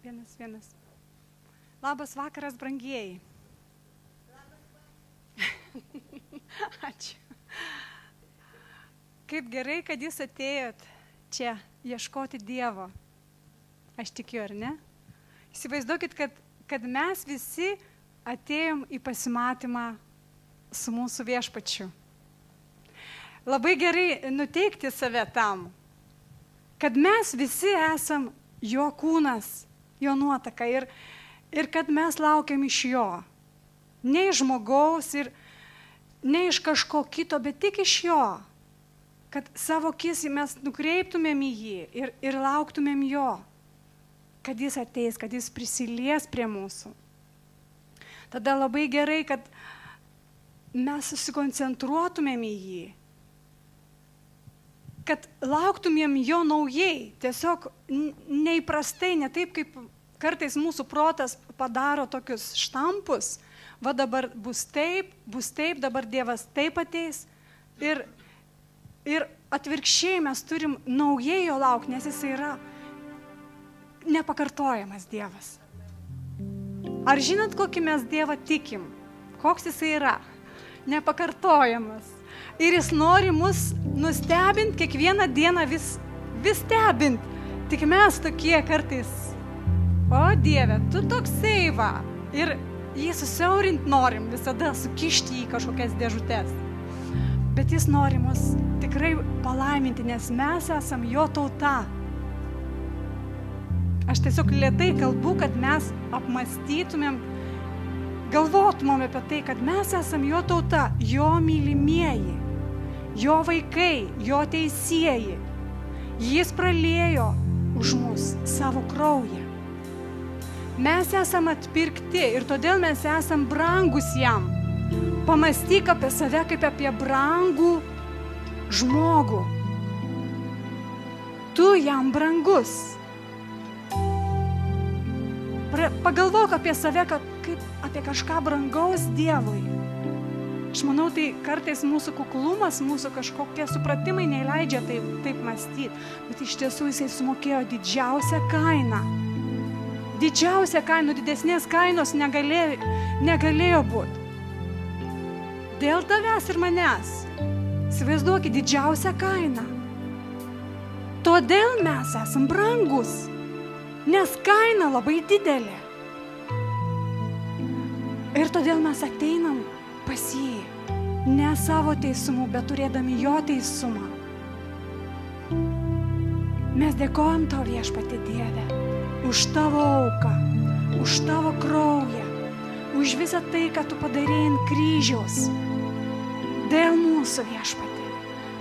Vienas. Labas vakaras, brangieji. Ačiū. Kaip gerai, kad jūs atėjot čia ieškoti Dievo. Aš tikiu, ar ne? Įsivaizduokit, kad mes visi atėjom į pasimatymą su mūsų viešpačiu. Labai gerai nuteikti save tam, kad mes visi esam jo kūnas, jo nuotaka ir kad mes laukiam iš jo. Ne iš žmogaus ir ne iš kažko kito, bet tik iš jo. Kad savo akis mes nukreiptumėm į jį ir lauktumėm jo. Kad jis ateis, kad jis prisilies prie mūsų. Tada labai gerai, kad mes susikoncentruotumėm į jį. Kad lauktumėm jo naujai, tiesiog neįprastai, ne taip, kaip kartais mūsų protas padaro tokius štampus. Va dabar bus taip, dabar Dievas taip ateis. Ir atvirkščiai mes turim naujai jo laukti, nes jis yra nepakartojamas Dievas. Ar žinot, kokį mes Dievą tikim? Koks jis yra? Nepakartojamas. Ir jis nori mus nustebinti, kiekvieną dieną vis stebint. Tik mes tokie kartais, o Dieve, tu toksai va. Ir jį susiaurinti norim, visada sukišti į kažkokias dėžutes. Bet jis nori mus tikrai palaiminti, nes mes esam jo tauta. Aš tiesiog lėtai kalbu, kad mes apmąstytumėm, galvotumėm apie tai, kad mes esam jo tauta, jo mylimieji. Jo vaikai, jo teisieji. Jis praliejo už mus savo kraują. Mes esam atpirkti ir todėl mes esam brangus jam. Pamąstyk apie save kaip apie brangų žmogų. Tu jam brangus. Pagalvok apie save kaip apie kažką brangaus Dievui. Aš manau, tai kartais mūsų kuklumas, mūsų kažkokie supratimai neleidžia taip mąstyti, bet iš tiesų jisai sumokėjo didžiausią kainą. Didžiausią kainą, didesnės kainos negalėjo būti. Dėl tavęs ir manęs. Įsivaizduokit, didžiausią kainą. Todėl mes esam brangus, nes kaina labai didelė. Ir todėl mes ateinam pas jį, ne savo teisumu, bet turėdami jo teisumą. Mes dėkojam tau, viešpatie Dieve, už tavo auką, už tavo kraują, už visą tai, ką tu padarei ant kryžiaus. Dėl mūsų, viešpatie,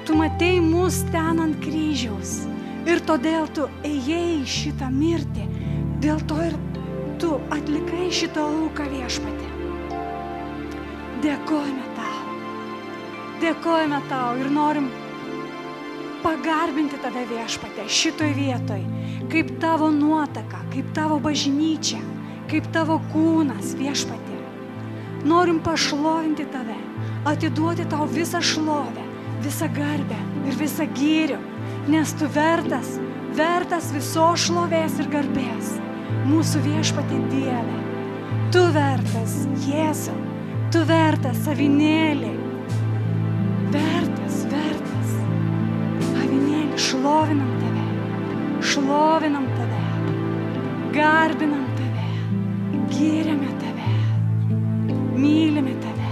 tu matei mus ten ant kryžiaus ir todėl tu ėjai šitą mirtį, dėl to ir tu atlikai šitą auką, viešpatie. Dėkojame tau ir norim pagarbinti tave, viešpatie, šitoj vietoj, kaip tavo nuotaka, kaip tavo bažnyčia, kaip tavo kūnas, viešpatie. Norim pašlovinti tave, atiduoti tau visą šlovę, visą garbę ir visą gyrių, nes tu vertas visos šlovės ir garbės, mūsų viešpatie Dieve. Tu vertas, Jėzau. Tu vertas, avinėlį. Vertas. Avinėlį, šlovinam tave, garbinam tave, giriame tave, mylime tave.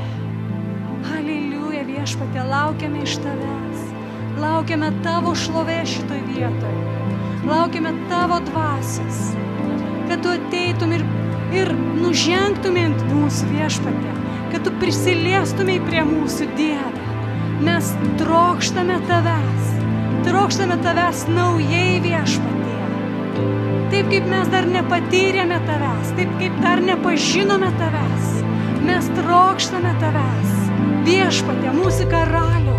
Haleliuja, viešpatie, laukiame iš tavęs. Laukiame tavo šlovės šitoj vietoj. Laukiame tavo dvasios, kad tu ateitum ir nužengtumėt mūsų, viešpatie. Kad tu prisiliestumėj prie mūsų, Dieve. Mes trokštame tavęs naujai, viešpatie. Taip kaip mes dar nepatyrėme tavęs, taip kaip dar nepažinome tavęs. Mes trokštame tavęs, viešpatie, mūsų karalių,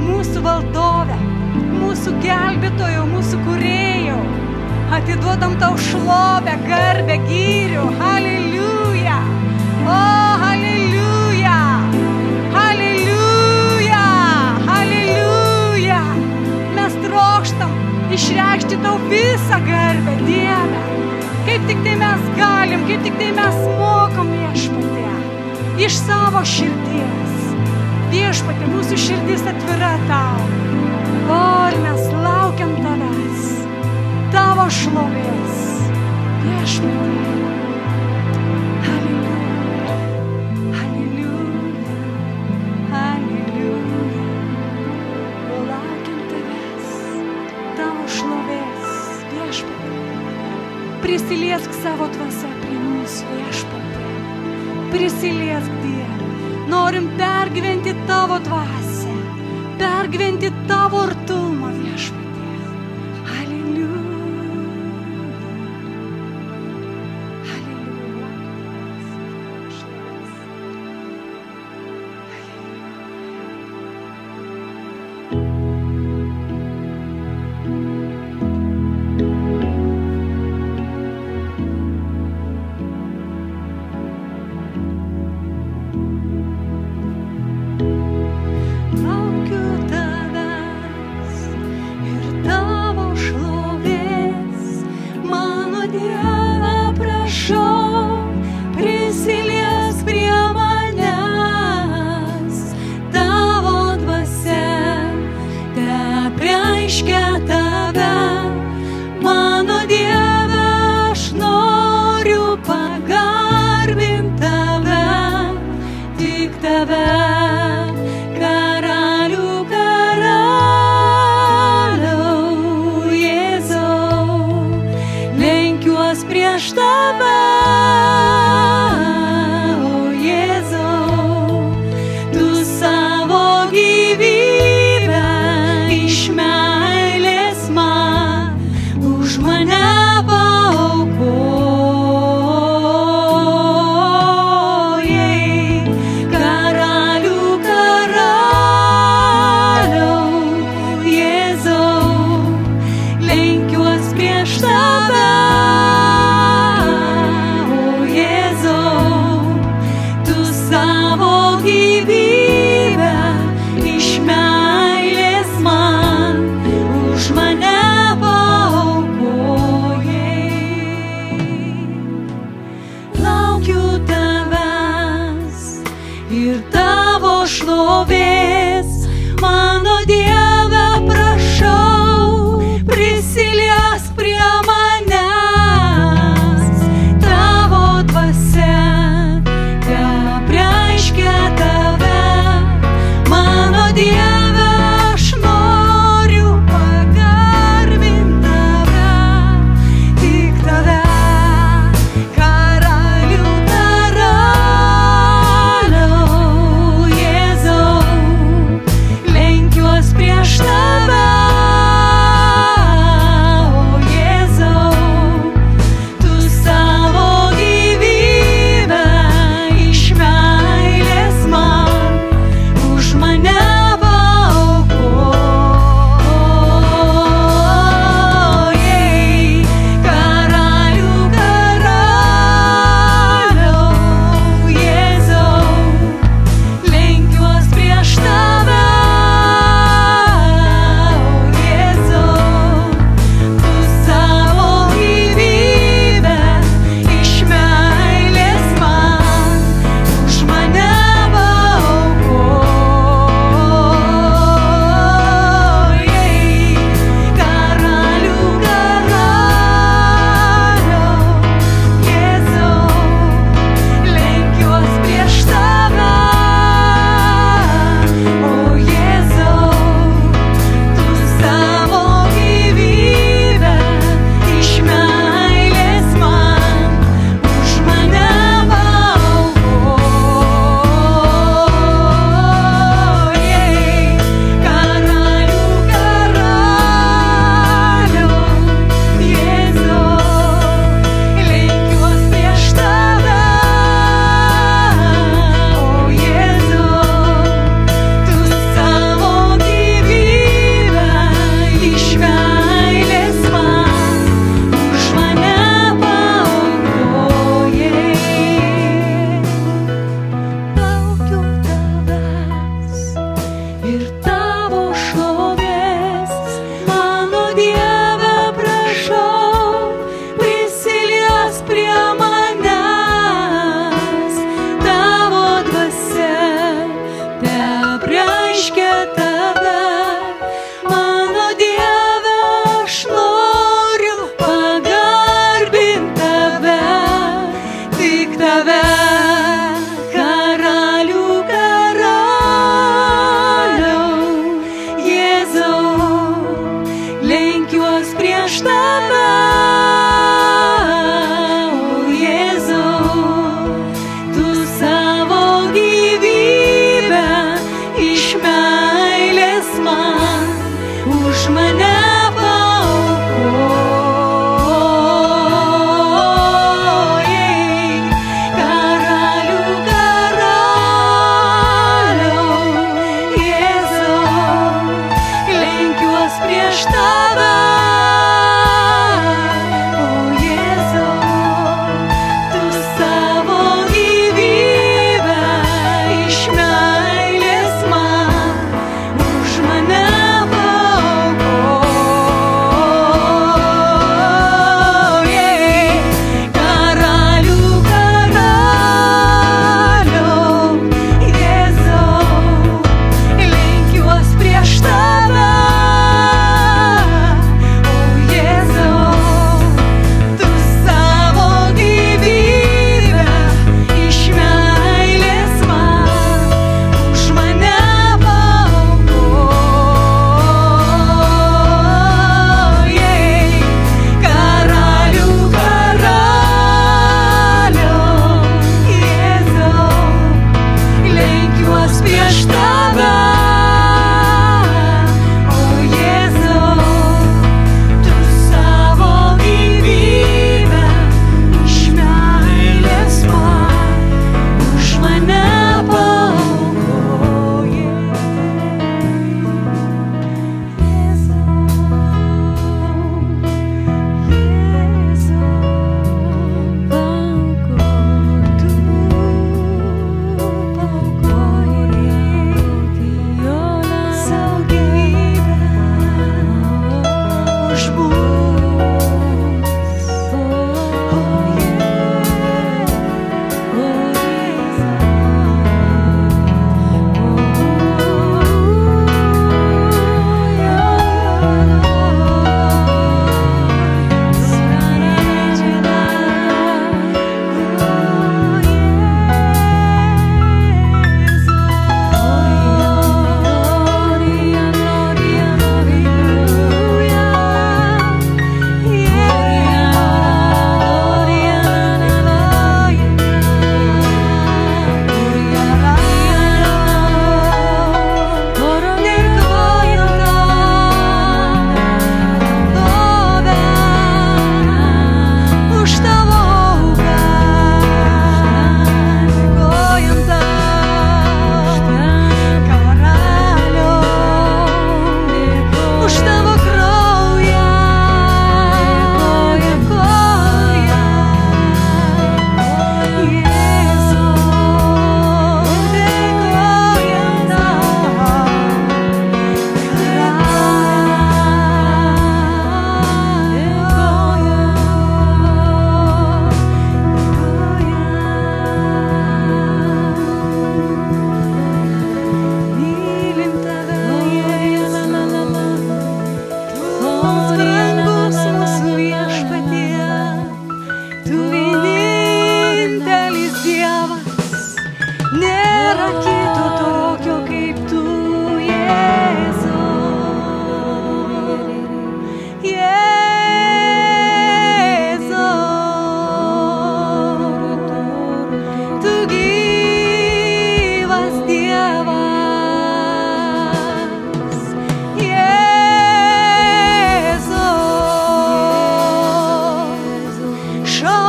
mūsų valdovę, mūsų gelbėtojų, mūsų kūrėjų. Atiduodam tau šlovę, garbę, gyrių. Haleliuja. O, haleliuja. Mes trokštam išreikšti tau visą garbę, Dieve. Kaip tik tai mes tik tai mes mokam Viešpatie iš savo širdies. Viešpatie, mūsų širdis atvira tau. O, ir mes laukiam tavęs, tavo šlovės. Viešpatie. Halleluja, halleluja, halleluja. O, laukiam tavęs, tavo šlovės. Viešpatie. Prisiliesk savo dvasia prie mūsų, Viešpatie. Prisiliesk, Dieve. Norim pergyventi tavo dvasią, pergyventi tavo artumą, Viešpatie. Halleluja. Halleluja. Laukiu tavęs ir tavo šlovės, mano Dieve, prašau, prisiliesk prie manęs, tavo dvasia teapreiškia tave, mano Dieve, aš noriu pagarbint tave, tik tave. Prieš tave, o Jėzau, tu savo gyvybę iš meilės man, už mane paaukojai, karalių karaliau, Jėzau, lenkiuos prieš tave. Ir tavo šlovės, mano Dieve, prašau, prisiliesk prie manęs, tavo dvasia teapreiškia tave, mano Dieve, aš noriu pagarbint tave, tik tave. Karalių karaliau, Jėzau,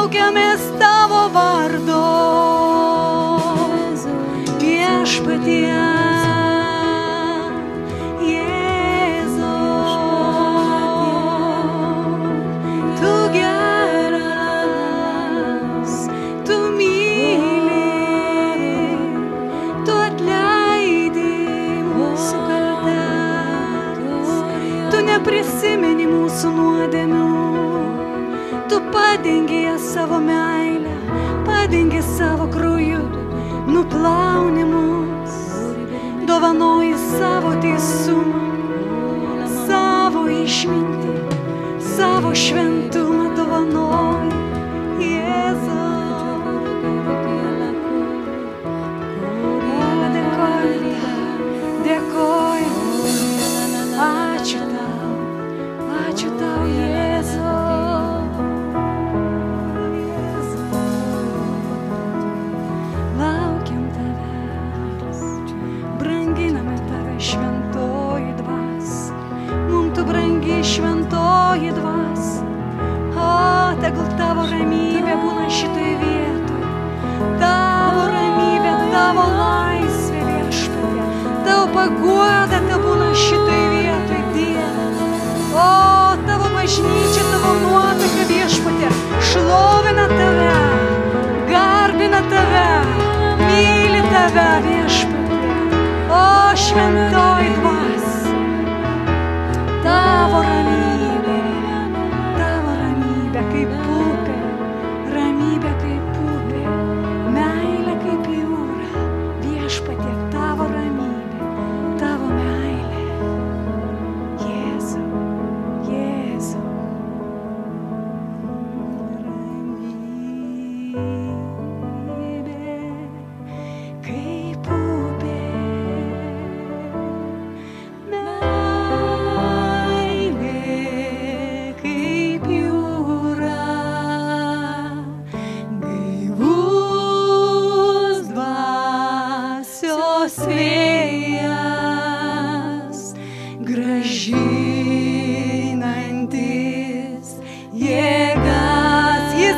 šaukiamės tavo vardo, viešpatie. Prisimeni mūsų nuodėmių, tu padengi savo meilę, padengi savo krauju, nuplauni mus, dovanoji savo teisumą, savo išmintį, savo šventumą dovanoji, Jėzau. Dėkoju, ačiū tau. Ačiū tau, Jėzau. Laukiam tavęs, branginame tave, šventoji dvas. Mums tu brangi šventoji dvas. O, tegul tavo ramybė būna šitoj vietoj. Tavo ramybė, tavo laisvė, viešpatie. Tavo paguoda te būna šitoj vietoj, Dieve. O, tavo bažnyčia, tavo nuotaka, viešpatie, šlovina tave, garbina tave, myli tave, viešpatie. O, šventoji dvasia, tavo ramybė kaip upė, ramybė kaip upė, meilė kaip jūra, viešpatie, tavo ramybė, tavo meilė. Jėzau.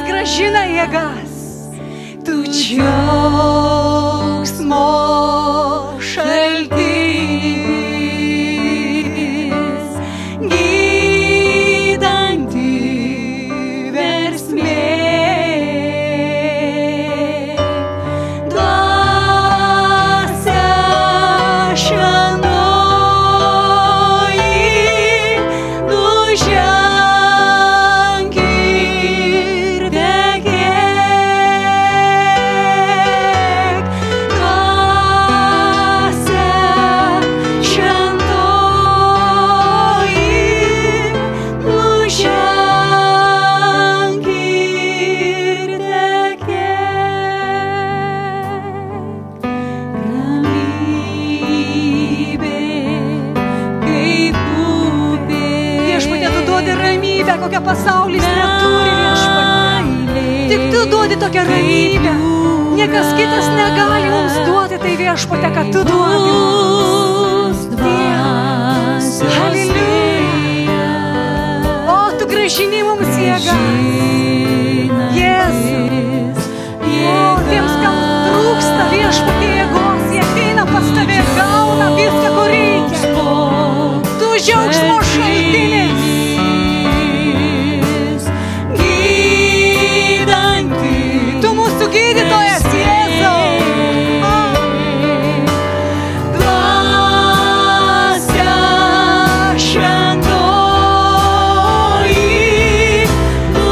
Gražina jėgas, tu džiaugsmo šaltinis, gydanti versmė, dvasia šventoji, kokią pasaulis neturi, viešpatie. Tik tu duodi tokią ramybę. Niekas kitas negali mums duoti, tai viešpatie, kad tu duodi mums. Halleluja. O, tu grąžini mums jėgas. Jėzus. O, tiems, kam trūksta viešpatie jėgos, jie ateina pas tave ir gauna viską, ko reikia. Tu džiaugsmo šaltinis. Gydytojas Jėzau. Dvasia šventoji, tu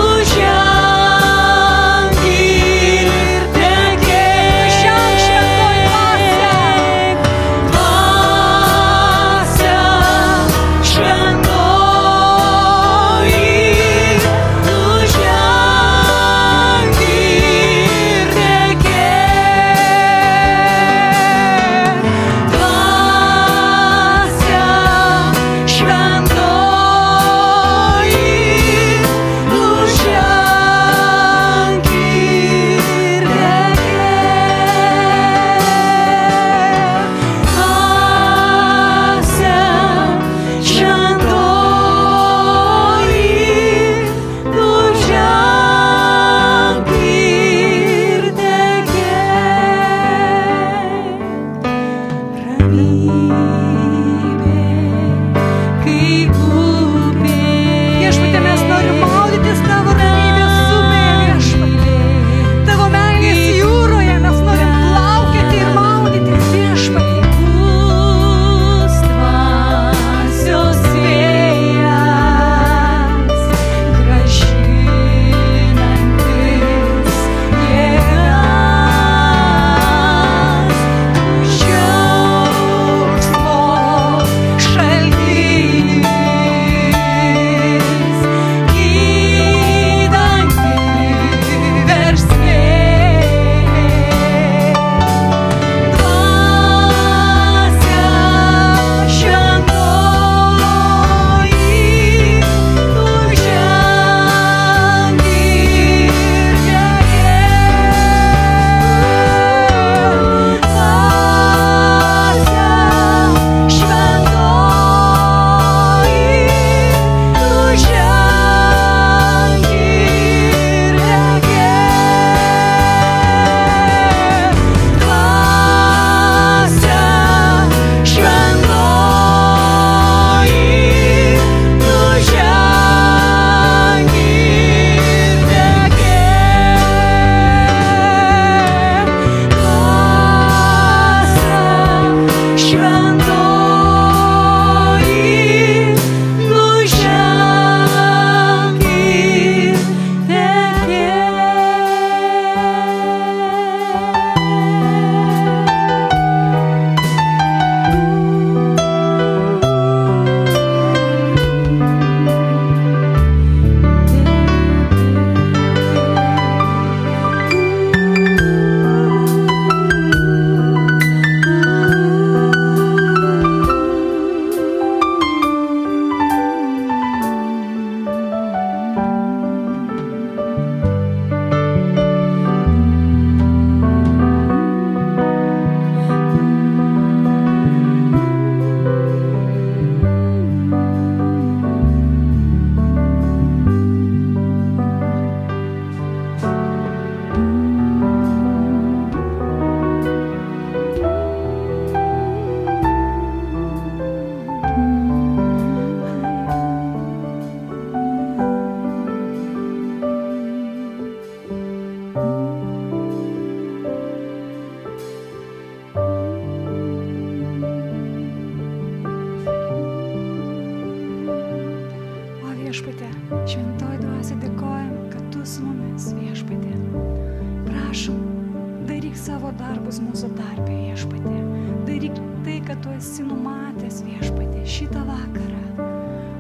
savo darbus mūsų tarpe, viešpatie. Daryk tai, kad tu esi numatęs, viešpatie, šitą vakarą.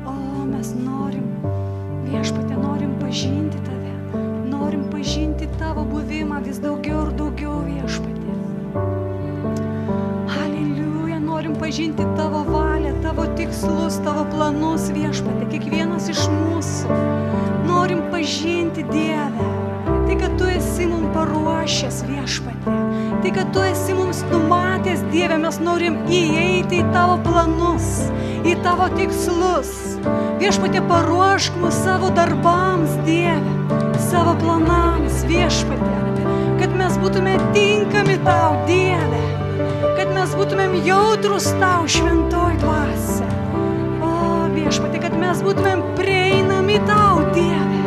O, mes norim, viešpatie, norim pažinti tave, norim pažinti tavo buvimą vis daugiau ir daugiau, viešpatie. Haleliuja, norim pažinti tavo valią, tavo tikslus, tavo planus, viešpatie, kiekvienas iš mūsų. Norim pažinti Dievę, tai, kad tu esi mums paruošęs, viešpatie, tai, kad tu esi mums numatęs, Dieve, mes norim įeiti į tavo planus, į tavo tikslus. Viešpatie, paruošk mus savo darbams, Dieve, savo planams, viešpatie, kad mes būtume tinkami tau, Dieve, kad mes būtumėm jautrus tau, šventoj dvasia. O, viešpatie, kad mes būtumėm prieinami tau, Dieve,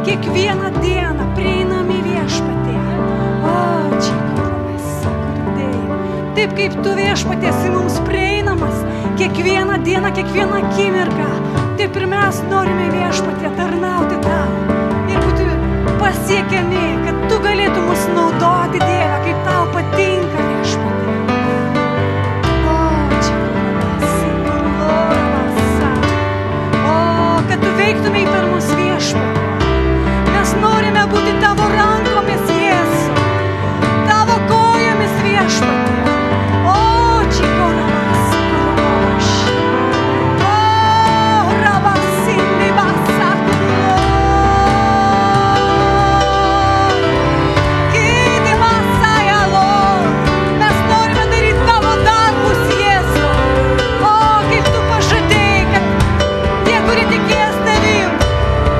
kiekvieną dieną prieinami, viešpatie. O, čia kuromės, sakurdėjai. Taip kaip tu, viešpatie, esi mums prieinamas kiekvieną dieną, kiekvieną akimirką, taip ir mes norime, viešpatie, tarnauti tau ir būti pasiekiami, kad tu galėtum mus naudoti, Dieve, kaip tau patinka, viešpatie. O, čia kuromės, o, kad tu veiktumei per mus, viešpatie. Mes norime būti tavo rankomis, Jėzu, tavo kojomis, viešpatie. O, čikoramas, koroš. O, rabasindi basakuro. Kiti masajalo. Mes norime daryti tavo darbus, Jėzu. O, kaip tu pažadėjai, kad tie, kurie tikės tavim,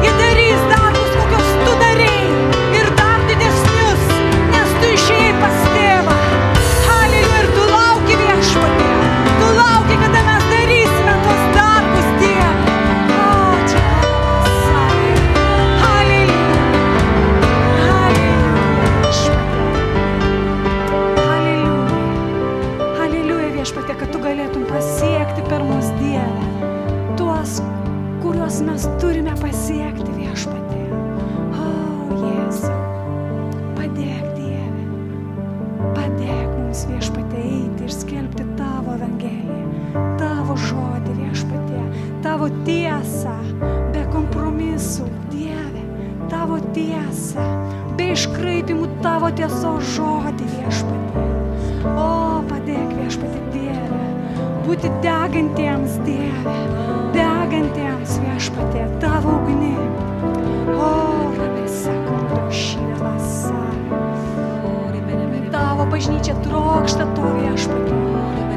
jie darys darbus, kokios tu darei, ir dar didesnius, nes tu išėjai pas tėvą. Haleliuja, ir tu lauki, viešpatie. Tu lauki, kada mes darysime tos darbus, Dieve. O, čia pasai. Haleliuja. Haleliuja, viešpatie. Haleliuja. Haleliuja, viešpatie, kad tu galėtum pasiekti per mus, Dieve, tuos, kuriuos mes turime pasiekti, viešpatie. O, Jėzu, padėk, Dieve, padėk mums, viešpatie, eiti ir skelbti tavo evangeliją, tavo žodį, viešpatie, tavo tiesą, be kompromisų, Dieve, tavo tiesą, be iškraipimų, tavo tiesos žodį, viešpatie. O, padėk, viešpatie, Dieve, būti degantiems, Dieve, degantiems, viešpatie, tavo ugnį. O, rabėse, kurdošinė vasarė. Tavo bažnyčia trokšta to, viešpatie.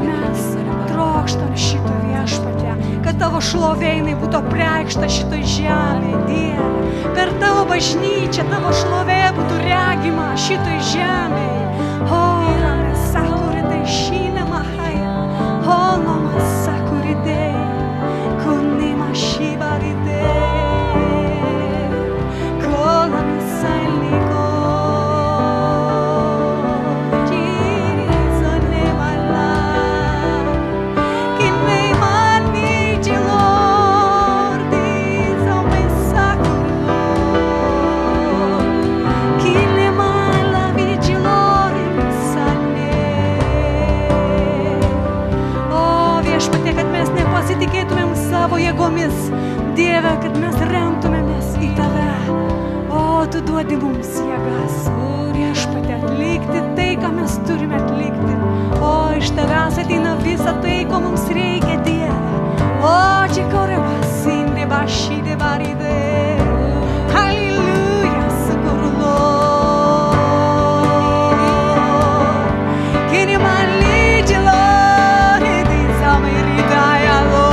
Mes trokštam šito, viešpatie, kad tavo šloveinai būtų apreikšta šitoj žemėje, Dieve. Per tavo bažnyčią tavo šlovė būtų regima šitoj žemėje. O, rabėse, kuridai šinė mahaja. O, namasa, kuridai. Kunima šibaride, kola misaliko, jirizo nemala, kine mani jilor, dizo mesakuro, kine mala vigilor misane. O, viešpatie, kad mes nepasitikėtumėm savo jėgomis, Dieve, kad mes remtumėmės į tave. O, tu duodi mums jėgas, viešpatie, atlikti tai, ką mes turime atlikti. O, iš tavęs ateina visa tai, ko mums reikia, Dieve. O, čia koremas, indi bašydė barydė. Halleluja, sukurlo. Kini man lydžilo, redizam ir ridajalo.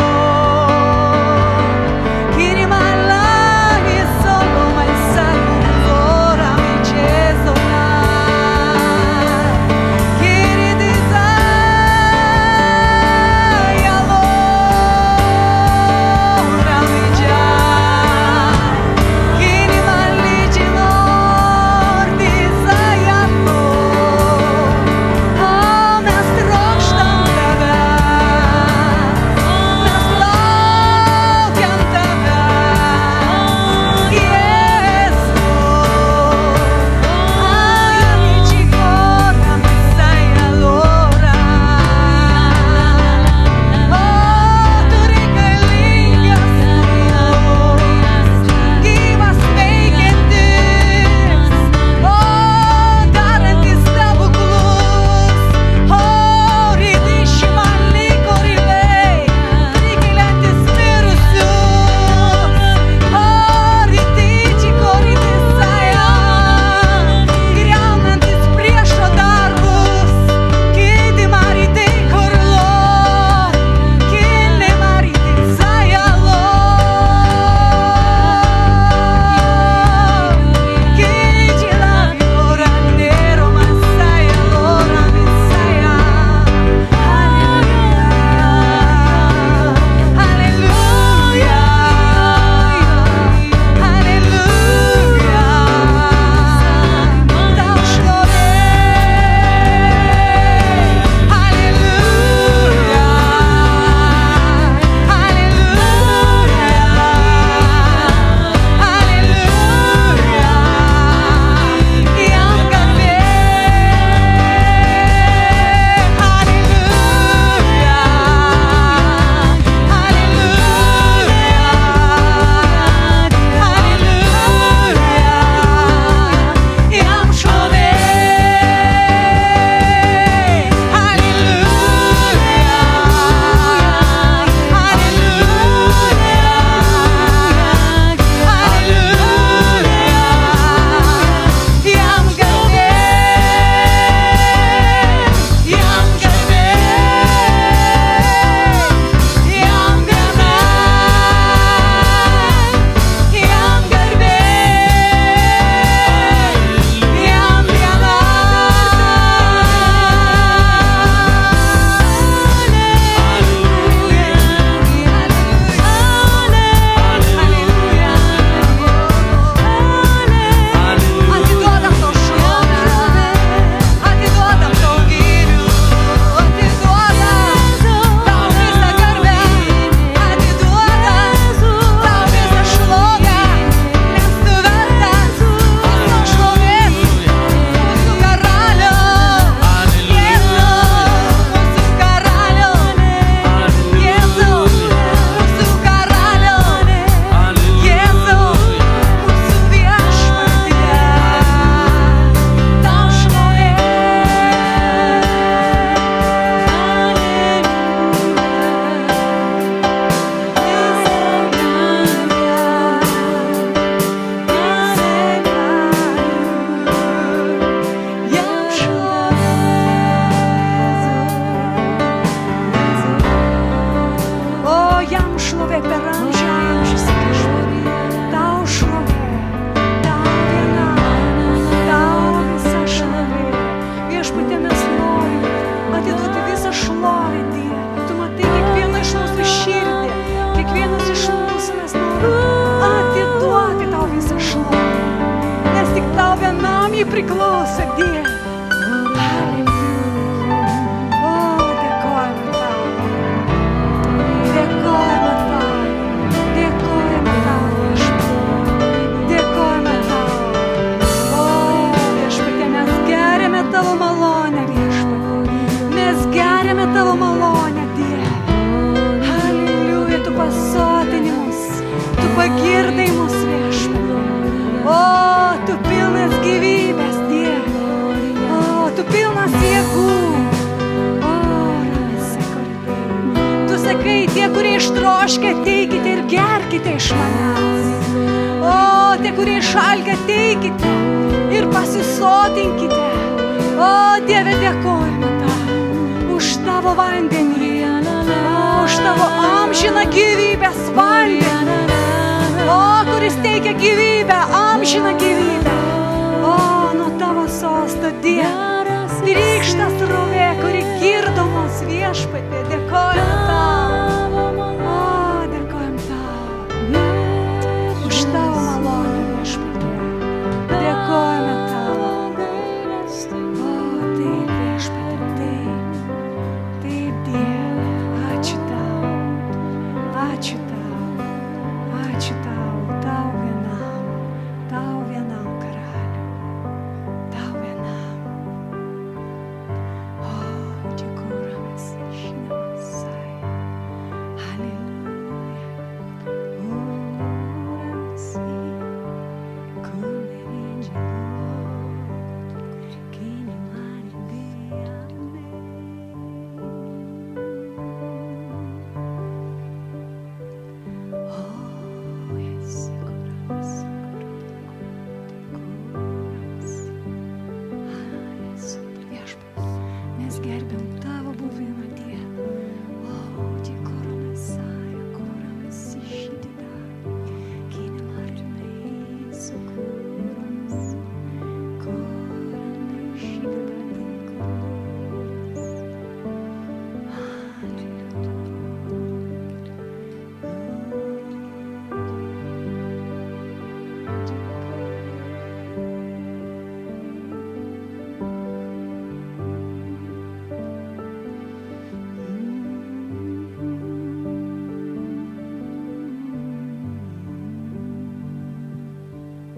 ji priklauso Dievui. Tavo malonę, Dieve. Halleluja, tu pasotini mus, tu pagirdai mus, Viešpatie. O, tu pilnas gyvybės, Dieve. O, tu pilnas jėgų. O, tu sakai, tie, kurie ištroškę, ateikite ir gerkite iš manęs. O, tie, kurie išalkę, ateikite ir pasisotinkite. O, Dieve, dėkojame tau už tavo vandenį, už tavo amžiną gyvybės vandenį, o, kuris teikia gyvybę, amžiną gyvybę. O, nuo tavo sosto, Dieve, trykšta srovė, kuri girdo mus, Viešpatie, dėkojame tau. O, dėkojame tau už tavo malonę, Viešpatie, dėkojame tau.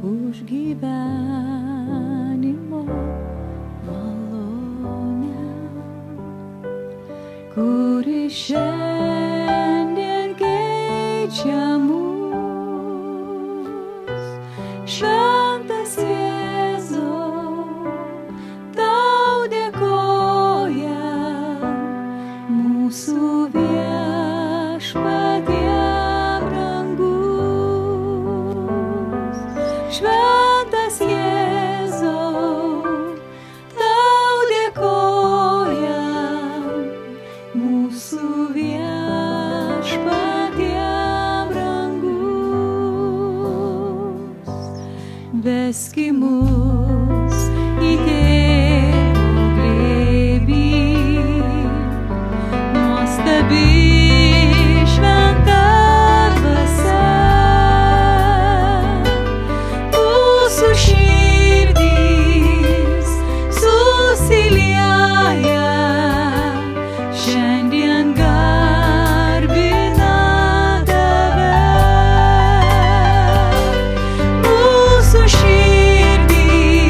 Už gyvenimo malonę, kuri šiandien keičia mus. Šventas Jėzau, tau dėkoja mūsų Viešpatie brangus. Šventas Jėzau, tau dėkoja mūsų Viešpatie brangus. Veski mus į Tėvo glėbį, nuostabi šventa dvasia. Mūsų širdys susilieja, šiandien garbina tave. Mūsų širdys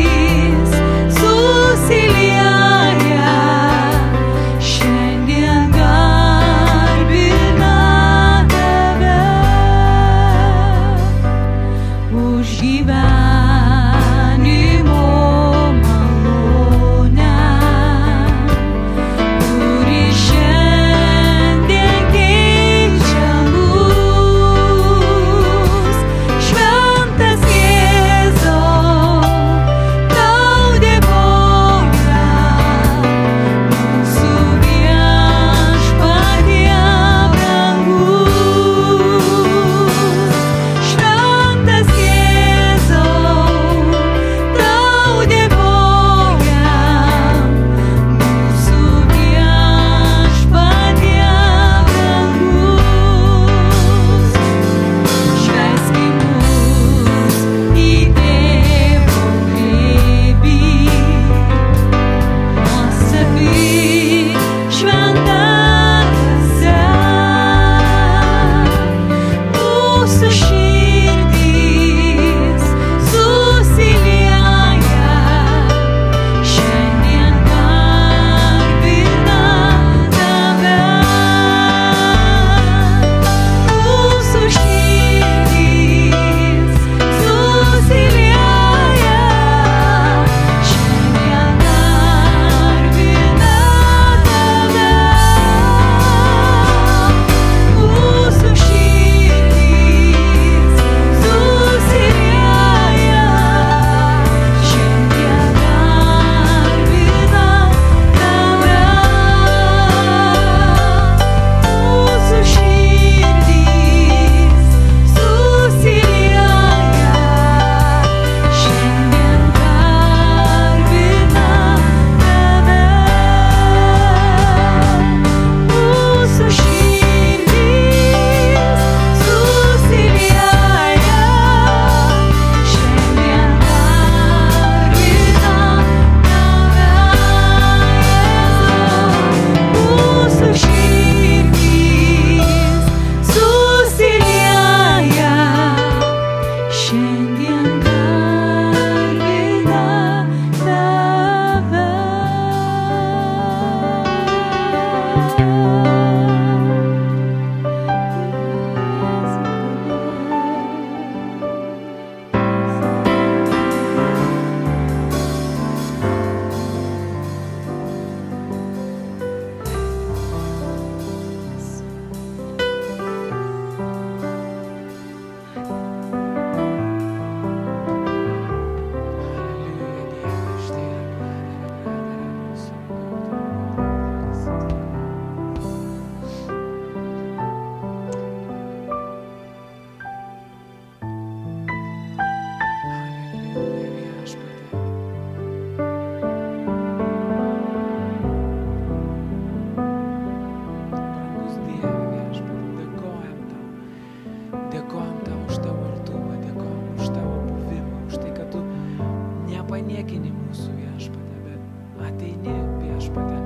nepaniekini mūsų Viešpatie, bet ateini Viešpatie,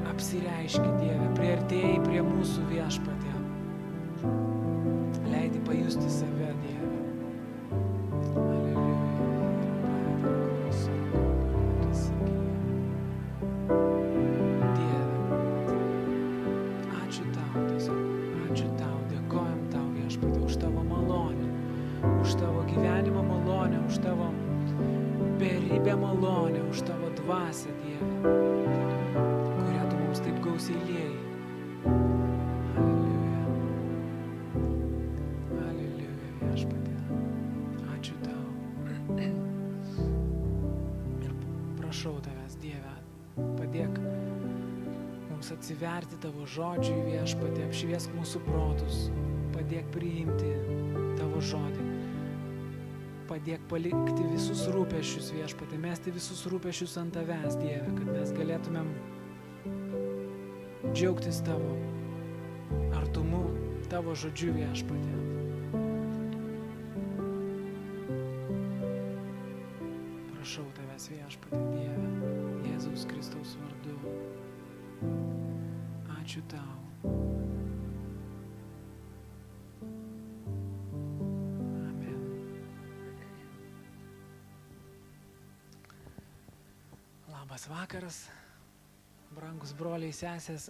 apsireiški Dieve, priartėjai prie mūsų Viešpatie, leidi pajusti save Dieve. Malonė, už tavo dvasią, Dieve, kurią tu mums taip gausiai lieji. Aleliuja. Aleliuja, Viešpatie. Ačiū tau. Ir prašau tavęs, Dieve, padėk mums atsiverti tavo žodžiui, Viešpatie, apšviesk mūsų protus, padėk priimti tavo žodį. Padėk palikti visus rūpesčius, Viešpatie, mesti visus rūpesčius ant tavęs, Dieve, kad mes galėtumėm džiaugtis tavo artumu, tavo žodžiu, Viešpatie. Prašau tavęs, Viešpatie, Dieve, Jėzaus Kristaus vardu. Ačiū tau. Labas vakaras, brangus broliai, sesės.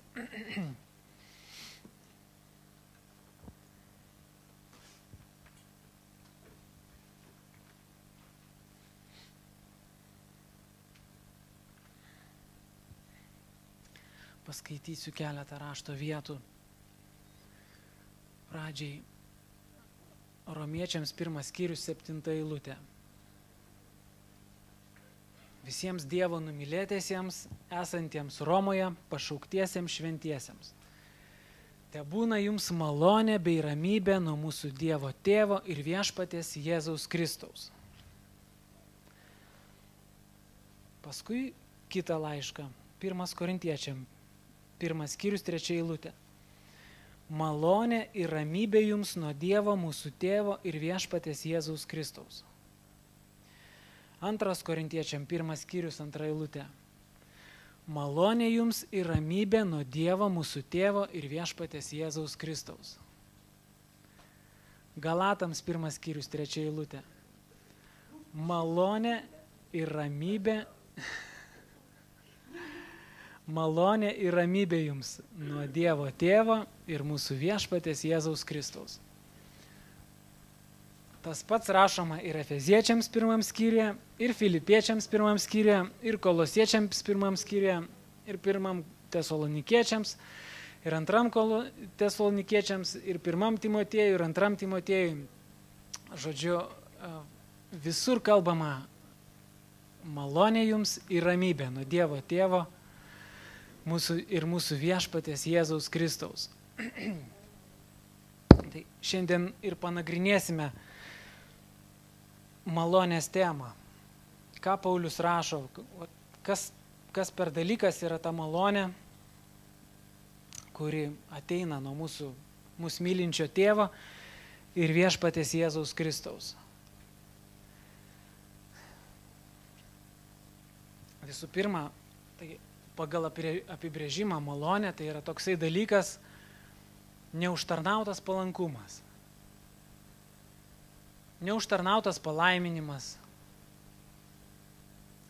Paskaitysiu keletą rašto vietų. Pradžiai Romiečiams 1 skyrius 7 eilutė. Visiems Dievo numylėtiesiems, esantiems Romoje, pašauktiesiems šventiesiems. Tebūna jums malonė bei ramybė nuo mūsų Dievo Tėvo ir Viešpaties Jėzaus Kristaus. Paskui kitą laišką, 1 Korintiečiam, 1 skyrius 3 eilutė. Malonė ir ramybė jums nuo Dievo mūsų Tėvo ir Viešpaties Jėzaus Kristaus. 2 Korintiečiam 1 skyrius 2 eilutė. Malonė jums ir ramybė nuo Dievo mūsų Tėvo ir Viešpaties Jėzaus Kristaus. Galatams 1 skyrius 3 eilutė. Malonė ir ramybė. Malonė ir ramybė jums nuo Dievo Tėvo ir mūsų Viešpaties Jėzaus Kristaus. Tas pats rašoma ir Efeziečiams 1 skyriuje, ir Filipiečiams 1 skyriuje, ir Kolosiečiams 1 skyriuje, ir 1 Tesalonikiečiams, ir 2 Tesalonikiečiams, ir 1 Timotiejui, ir 2 Timotiejui. Žodžiu, visur kalbama malonė jums ir ramybė nuo Dievo Tėvo ir mūsų Viešpaties Jėzaus Kristaus. Tai šiandien ir panagrinėsime malonės temą. Ką Paulius rašo, kas per dalykas yra ta malonė, kuri ateina nuo mūsų mylinčio Tėvo ir Viešpaties Jėzaus Kristaus. Visų pirma, tai pagal apibrėžimą malonė tai yra toksai dalykas neužtarnautas palankumas. Neužtarnautas palaiminimas,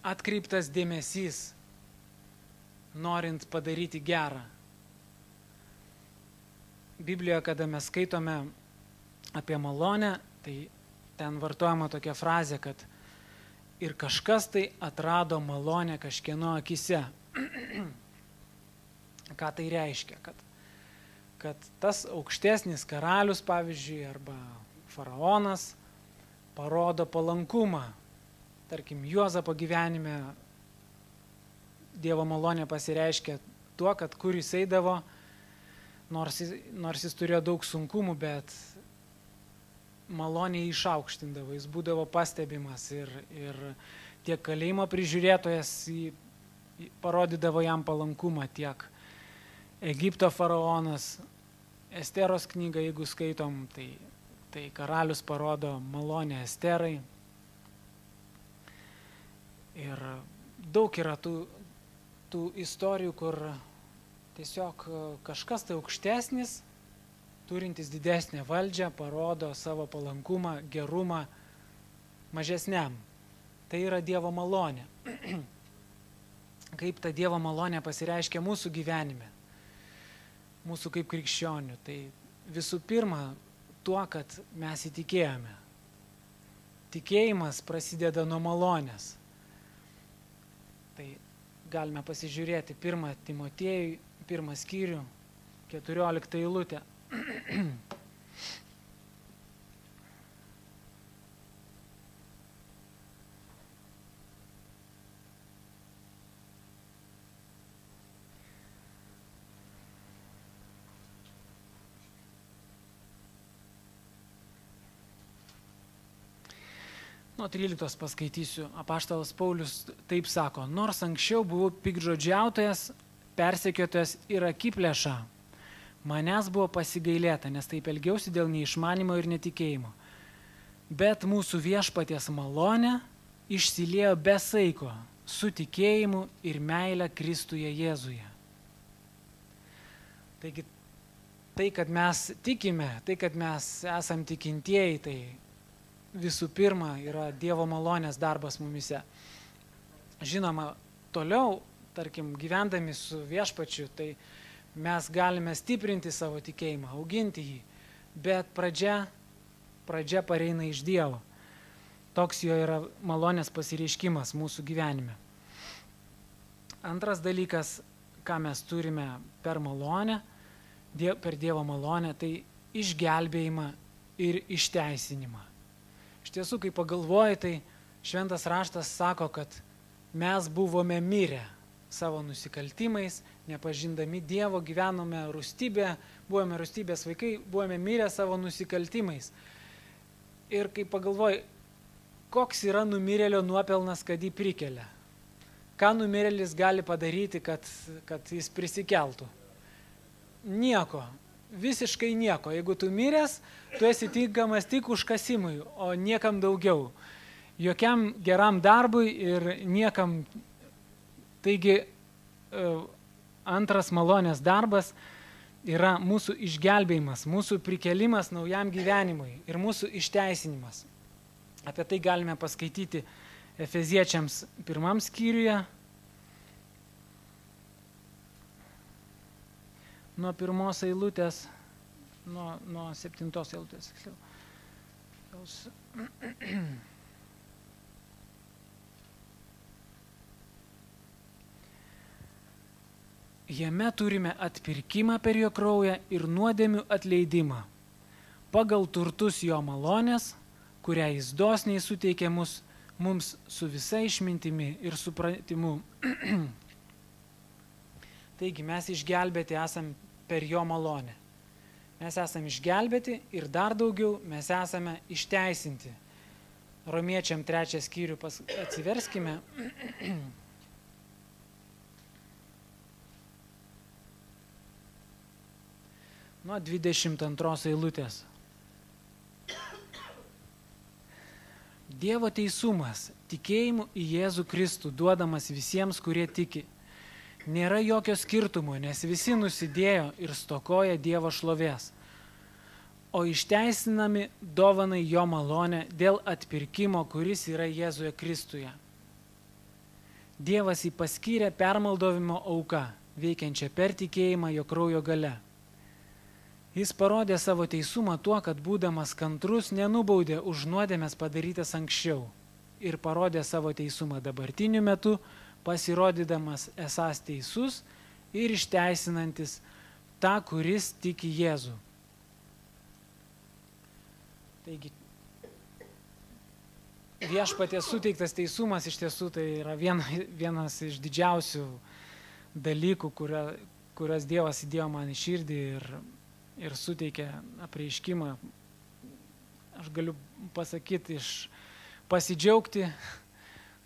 atkreiptas dėmesys, norint padaryti gerą. Biblijoje, kada mes skaitome apie malonę, tai ten vartojama tokia frazė, kad ir kažkas tai atrado malonę kažkieno akise. Ką tai reiškia? Kad tas aukštesnis karalius, pavyzdžiui, arba faraonas, parodo palankumą. Tarkim, Juozapo gyvenime Dievo malonė pasireiškia tuo, kad kur jis eidavo, nors jis turėjo daug sunkumų, bet malonė išaukštindavo, jis būdavo pastebimas ir tiek kalėjimo prižiūrėtojas parodydavo jam palankumą, tiek Egipto faraonas, Esteros knygą, jeigu skaitom, tai karalius parodo malonę Esterai. Ir daug yra tų istorijų, kur tiesiog kažkas tai aukštesnis, turintis didesnę valdžią, parodo savo palankumą, gerumą mažesniam. Tai yra Dievo malonė. Kaip ta Dievo malonė pasireiškia mūsų gyvenime, mūsų kaip krikščionių. Tai visų pirma, tuo, kad mes įtikėjome. Tikėjimas prasideda nuo malonės. Tai galime pasižiūrėti 1 Timotiejui, 1 skyrių, 14 eilutę. Nuo 13 paskaitysiu. Apaštalas Paulius taip sako: nors anksčiau buvau piktžodžiautojas, persekiotojas ir akiplėša, manęs buvo pasigailėta, nes taip elgiausi dėl neišmanimo ir netikėjimo. Bet mūsų viešpaties malonė išsiliejo be saiko su tikėjimu ir meile Kristuje Jėzuje. Taigi, tai, kad mes tikime, tai, kad mes esam tikintieji, tai visų pirma yra Dievo malonės darbas mumise. Žinoma, toliau, tarkim, gyvendami su viešpačiu, tai mes galime stiprinti savo tikėjimą, auginti jį, bet pradžia pareina iš Dievo. Toks jo yra malonės pasireiškimas mūsų gyvenime. Antras dalykas, ką mes turime per malonę, per Dievo malonę, tai išgelbėjimą ir išteisinimą. Iš tiesų, kai pagalvoji, tai Šventas raštas sako, kad mes buvome mirę savo nusikaltimais, nepažindami Dievo, gyvenome rūstybėje, buvome rūstybės vaikai, buvome mirę savo nusikaltimais. Ir kai pagalvoji, koks yra numirėlio nuopelnas, kad jį prikelia? Ką numirėlis gali padaryti, kad jis prisikeltų? Nieko. Visiškai nieko. Jeigu tu miręs, tu esi tinkamas tik užkasimui, o niekam daugiau. Jokiam geram darbui ir niekam. Taigi, antras malonės darbas yra mūsų išgelbėjimas, mūsų prikelimas naujam gyvenimui ir mūsų išteisinimas. Apie tai galime paskaityti Efeziečiams 1 skyriuje. Nuo 1 eilutės, nuo 7 eilutės. Jame turime atpirkimą per jo kraują ir nuodėmių atleidimą, pagal turtus jo malonės, kurią jis dosniai suteikė mums su visa išmintimi ir supratimu. Taigi mes išgelbėti esam per jo malonę. Mes esame išgelbėti ir dar daugiau mes esame išteisinti. Romiečiam 3 skyrių atsiverskime. Nuo 22 eilutės. Dievo teisumas, tikėjimu į Jėzų Kristų duodamas visiems, kurie tiki. Nėra jokio skirtumo, nes visi nusidėjo ir stokoja Dievo šlovės, o išteisinami dovanai jo malonę dėl atpirkimo, kuris yra Jėzuje Kristuje. Dievas jį paskyrė permaldovimo auka, veikiančią per tikėjimą jo kraujo gale. Jis parodė savo teisumą tuo, kad būdamas kantrus nenubaudė už nuodėmes padarytas anksčiau ir parodė savo teisumą dabartiniu metu, pasirodydamas esąs teisus ir išteisinantis tą, kuris tiki Jėzų. Taigi, viešpaties suteiktas teisumas iš tiesų tai yra vienas iš didžiausių dalykų, kurias Dievas įdėjo man į širdį ir suteikė apreiškimą. Aš galiu pasakyti, pasidžiaugti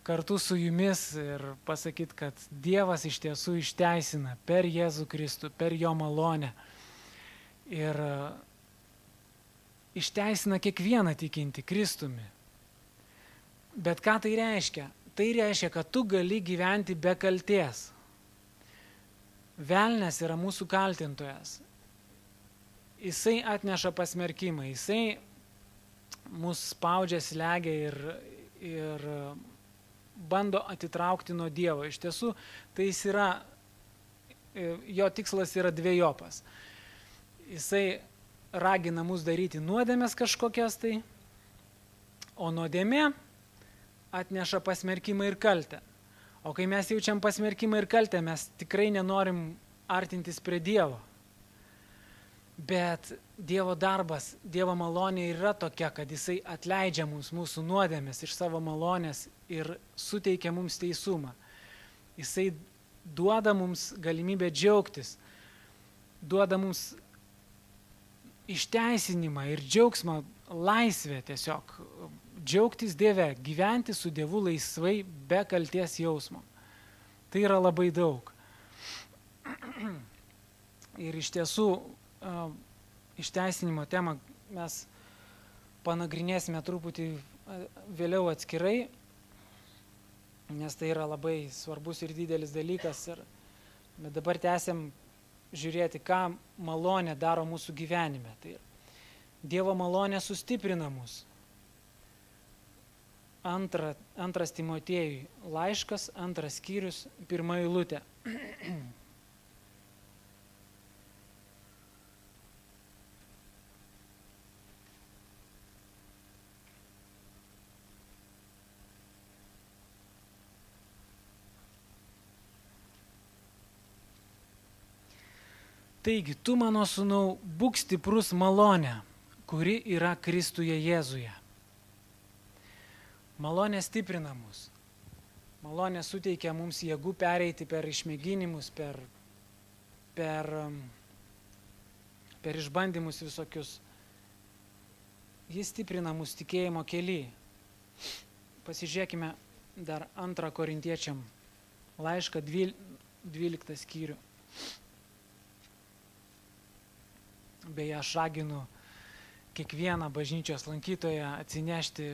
kartu su jumis ir pasakyti, kad Dievas iš tiesų išteisina per Jėzų Kristų, per jo malonę. Ir išteisina kiekvieną tikintį Kristumi. Bet ką tai reiškia? tai reiškia, kad tu gali gyventi be kaltės. Velnias yra mūsų kaltintojas. Jisai atneša pasmerkimą, jisai mus spaudžia, slegia ir bando atitraukti nuo Dievo. Iš tiesų, tai jis yra, jo tikslas yra dvejopas. Jisai ragina mus daryti nuodėmės kažkokias tai, o nuodėmė atneša pasmerkimą ir kaltę. O kai mes jaučiam pasmerkimą ir kaltę, mes tikrai nenorim artintis prie Dievo. Bet Dievo darbas, Dievo malonė yra tokia, kad jisai atleidžia mums mūsų nuodėmės iš savo malonės ir suteikia mums teisumą. Jisai duoda mums galimybę džiaugtis, duoda mums išteisinimą ir džiaugsmą, laisvę tiesiog. Džiaugtis Dieve, gyventi su Dievu laisvai be kalties jausmo. Tai yra labai daug. Ir iš tiesų, išteisinimo temą mes panagrinėsime truputį vėliau atskirai, nes tai yra labai svarbus ir didelis dalykas. Bet dabar tęsiam žiūrėti, ką malonė daro mūsų gyvenime. Tai Dievo malonė sustiprina mus. Antras Timotiejui laiškas, 2 skyrius, 1 eilutė. Taigi, tu, mano sūnau, būk stiprus malonę, kuri yra Kristuje Jėzuje. Malonė stiprina mus. Malonė suteikia mums jėgų pereiti per išmėginimus, per išbandymus visokius. Jis stiprina mus tikėjimo kely. Pasižiūrėkime dar 2 Korintiečiam laišką 12 skyrių. Beje, aš raginu kiekvieną bažnyčios lankytoją atsinešti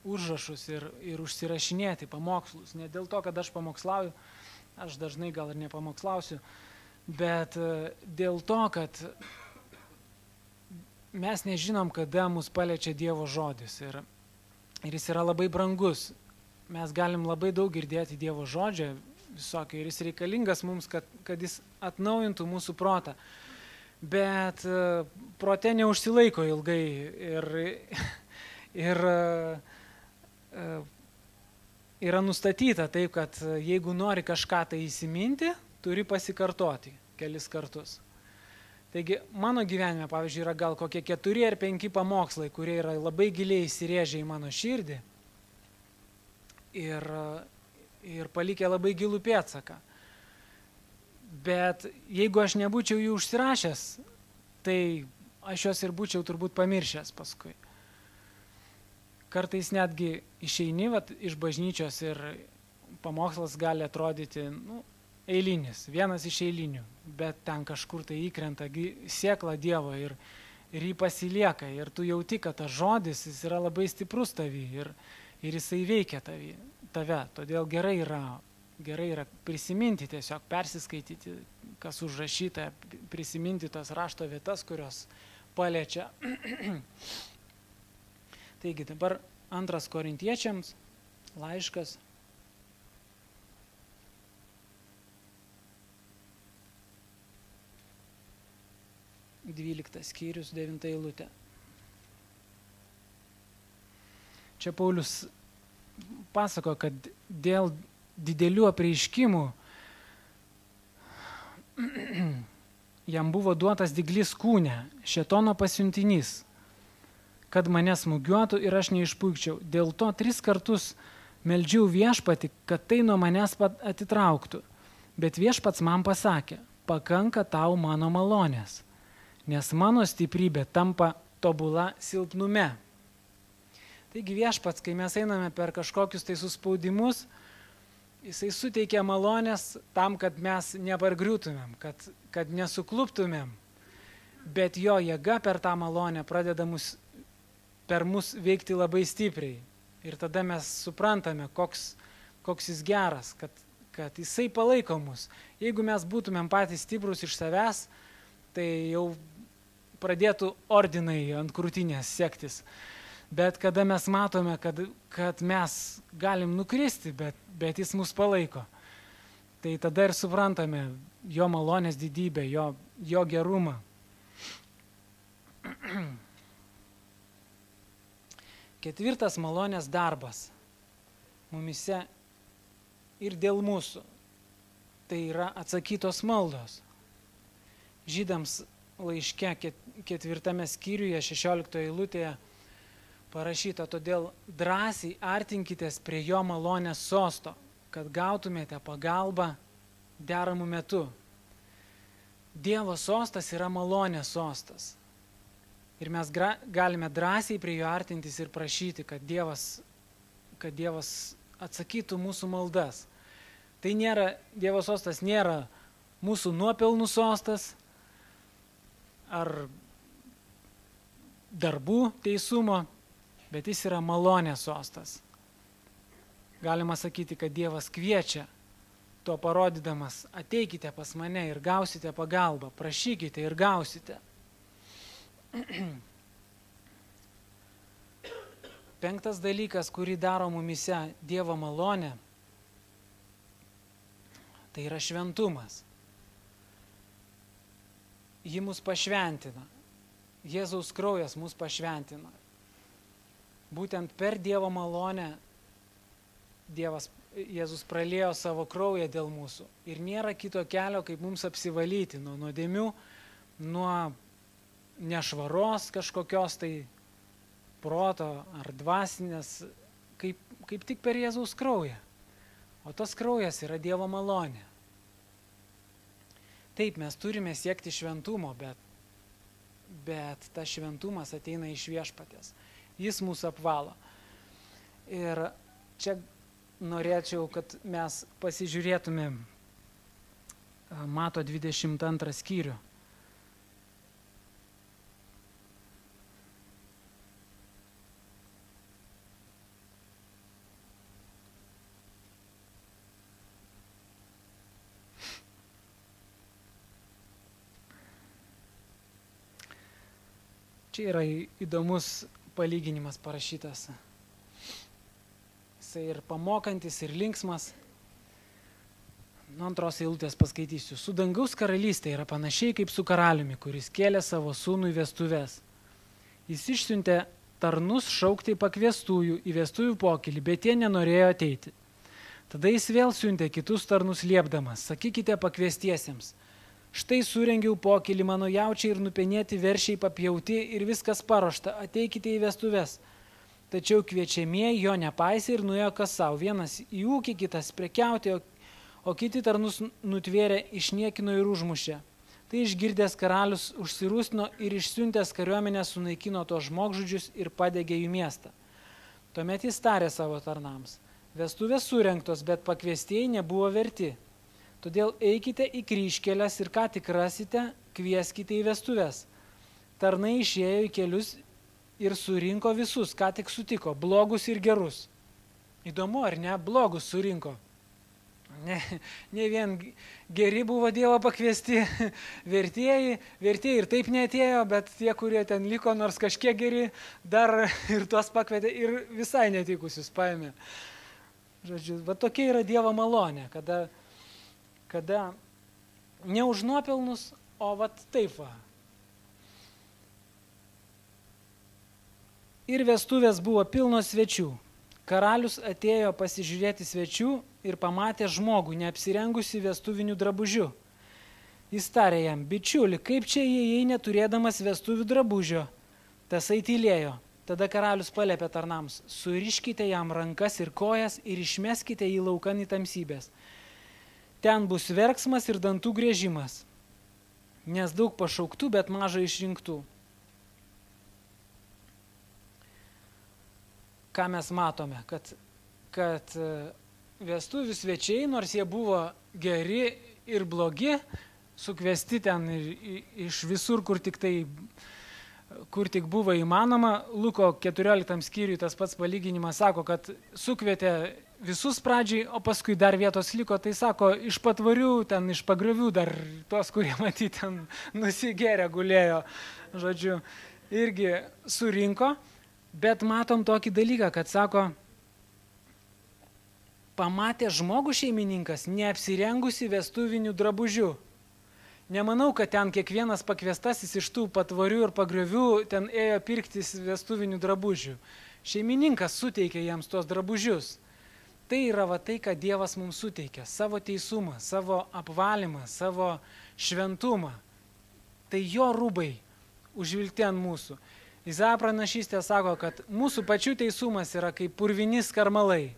užrašus ir užsirašinėti pamokslus. Ne dėl to, kad aš pamokslauju, aš dažnai gal ir nepamokslausiu, bet dėl to, kad mes nežinom, kada mus paliečia Dievo žodis. Ir jis yra labai brangus. Mes galim labai daug girdėti Dievo žodžio visokio ir jis reikalingas mums, kad jis atnaujintų mūsų protą. Bet prote neužsilaiko ilgai ir yra nustatyta taip, kad jeigu nori kažką tai įsiminti, turi pasikartoti kelis kartus. Taigi mano gyvenime, pavyzdžiui, yra gal kokie 4 ar 5 pamokslai, kurie yra labai giliai įsirėžę į mano širdį ir palikę labai gilų pėdsaką. Bet jeigu aš nebūčiau jų užsirašęs, tai aš juos ir būčiau turbūt pamiršęs paskui. Kartais netgi išeini iš bažnyčios ir pamokslas gali atrodyti eilinis, vienas iš eilinių, bet ten kažkur tai įkrenta sėkla Dievo ir jį pasilieka ir tu jauti, kad tas žodis jis yra labai stiprus tavy ir jisai veikia tave. Todėl gerai yra prisiminti, tiesiog persiskaityti, kas užrašyta, prisiminti tas rašto vietas, kurios paliečia. Taigi dabar 2 Korintiečiams laiškas. Dvyliktas skyrius, 9 eilutė. Čia Paulius pasako, kad dėl didelių apreiškimų jam buvo duotas dyglys kūne, šėtono pasiuntinys, kad mane smūgiuotų ir aš neišpuikčiau. Dėl to 3 kartus meldžiau viešpatį, kad tai nuo manęs atitrauktų. Bet viešpats man pasakė, pakanka tau mano malonės, nes mano stiprybė tampa tobula silpnume. Taigi viešpats, kai mes einame per kažkokius tai suspaudimus, jisai suteikia malonės tam, kad mes nepargriūtumėm, kad nesukluptumėm, bet jo jėga per tą malonę pradeda per mus veikti labai stipriai. Ir tada mes suprantame, koks jis geras, kad jisai palaiko mus. Jeigu mes būtumėm patys stiprus iš savęs, tai jau pradėtų ordinai ant krūtinės sektis. Bet kada mes matome, kad mes galim nukristi, bet jis mus palaiko, tai tada ir suprantame jo malonės didybę, jo gerumą. Ketvirtas malonės darbas mumise ir dėl mūsų. Tai yra atsakytos maldos. Žydams laiške 4 skyriuje 16 eilutėje parašyta, todėl drąsiai artinkitės prie jo malonės sosto, kad gautumėte pagalbą deramų metu. Dievo sostas yra malonės sostas. Ir mes galime drąsiai prie jo artintis ir prašyti, kad Dievas atsakytų mūsų maldas. Tai nėra, Dievo sostas nėra mūsų nuopelnų sostas ar darbų teisumo, bet jis yra malonės sostas. Galima sakyti, kad Dievas kviečia, to parodydamas, ateikite pas mane ir gausite pagalbą, prašykite ir gausite. 5 dalykas, kurį daro mumise Dievo malonė, tai yra šventumas. Ji mus pašventina. Jėzaus kraujas mus pašventina. Būtent per Dievo malonę Jėzus praliejo savo kraują dėl mūsų. Ir nėra kito kelio, kaip mums apsivalyti nuo nuodėmių, nuo nešvaros kažkokios tai proto ar dvasinės, kaip tik per Jėzaus kraują. O tas kraujas yra Dievo malonė. Taip, mes turime siekti šventumo, bet tas šventumas ateina iš Viešpaties. Jis mūsų apvalo. Ir čia norėčiau, kad mes pasižiūrėtumėm Mato 22 skyrių. Čia yra įdomus palyginimas parašytas. Jisai ir pamokantis, ir linksmas. Nuo 2 eilutės paskaitysiu. Su dangaus karalystė yra panašiai kaip su karaliumi, kuris kėlė savo sūnų į vestuves. Jis išsiuntė tarnus šaukti pakviestųjų į vestuvių pokylį, bet jie nenorėjo ateiti. Tada jis vėl siuntė kitus tarnus liepdamas, sakykite pakviestiesiems. Štai surengiau pokylį, mano jaučiai ir nupenėti veršiai papjauti ir viskas paruošta, ateikite į vestuves. Tačiau kviečiamieji jo nepaisė ir nuėjo kas savo, vienas į ūkį, kitas prekiauti, o kiti tarnus nutvėrė, išniekino ir užmušė. Tai išgirdęs karalius užsirūstino ir išsiuntęs kariuomenę sunaikino tos žmogžudžius ir padegė jų miestą. Tuomet jis tarė savo tarnams, vestuvės surengtos, bet pakviestieji nebuvo verti. Todėl eikite į kryžkeles ir ką tik rasite, kvieskite į vestuves. Tarnai išėjo į kelius ir surinko visus, ką tik sutiko, blogus ir gerus. Įdomu, ar ne? Blogus surinko. Ne vien geri buvo Dievo pakviesti vertėjai ir taip neatėjo, bet tie, kurie ten liko, nors kažkiek geri, dar ir tuos pakvietė ir visai netikusius paėmė. Žodžiu, va tokia yra Dievo malonė, kada ne už nuopelnus, o vat taip va. Ir vestuvės buvo pilnos svečių. Karalius atėjo pasižiūrėti svečių ir pamatė žmogų, neapsirengusi vestuvinių drabužių. Jis tarė jam, bičiuli, kaip čia įėjai neturėdamas vestuvių drabužio? Tasai tylėjo. Tada karalius paliepė tarnams, suriškite jam rankas ir kojas ir išmeskite jį laukan į tamsybės. Ten bus verksmas ir dantų griežimas, nes daug pašauktų, bet mažai išrinktų. Ką mes matome? Kad vestuvių svečiai, nors jie buvo geri ir blogi, sukviesti ten iš visur, kur tik buvo įmanoma. Luko 14 skyriui tas pats palyginimas sako, kad sukvietė visus pradžiai, o paskui dar vietos liko, tai sako, iš patvarių, ten iš pagriovių dar tuos, kurie matyti ten nusigėrė gulėjo, žodžiu, irgi surinko, bet matom tokį dalyką, kad sako, pamatė žmogų šeimininkas neapsirengusi vestuvinių drabužių. Nemanau, kad ten kiekvienas pakviestasis iš tų patvarių ir pagriovių ten ėjo pirktis vestuvinių drabužių. Šeimininkas suteikė jiems tuos drabužius. Tai yra va tai, ką Dievas mums suteikia. Savo teisumą, savo apvalymą, savo šventumą. Tai jo rūbai užvilti ant mūsų. Izaja pranašystė sako, kad mūsų pačių teisumas yra kaip purvini skarmalai.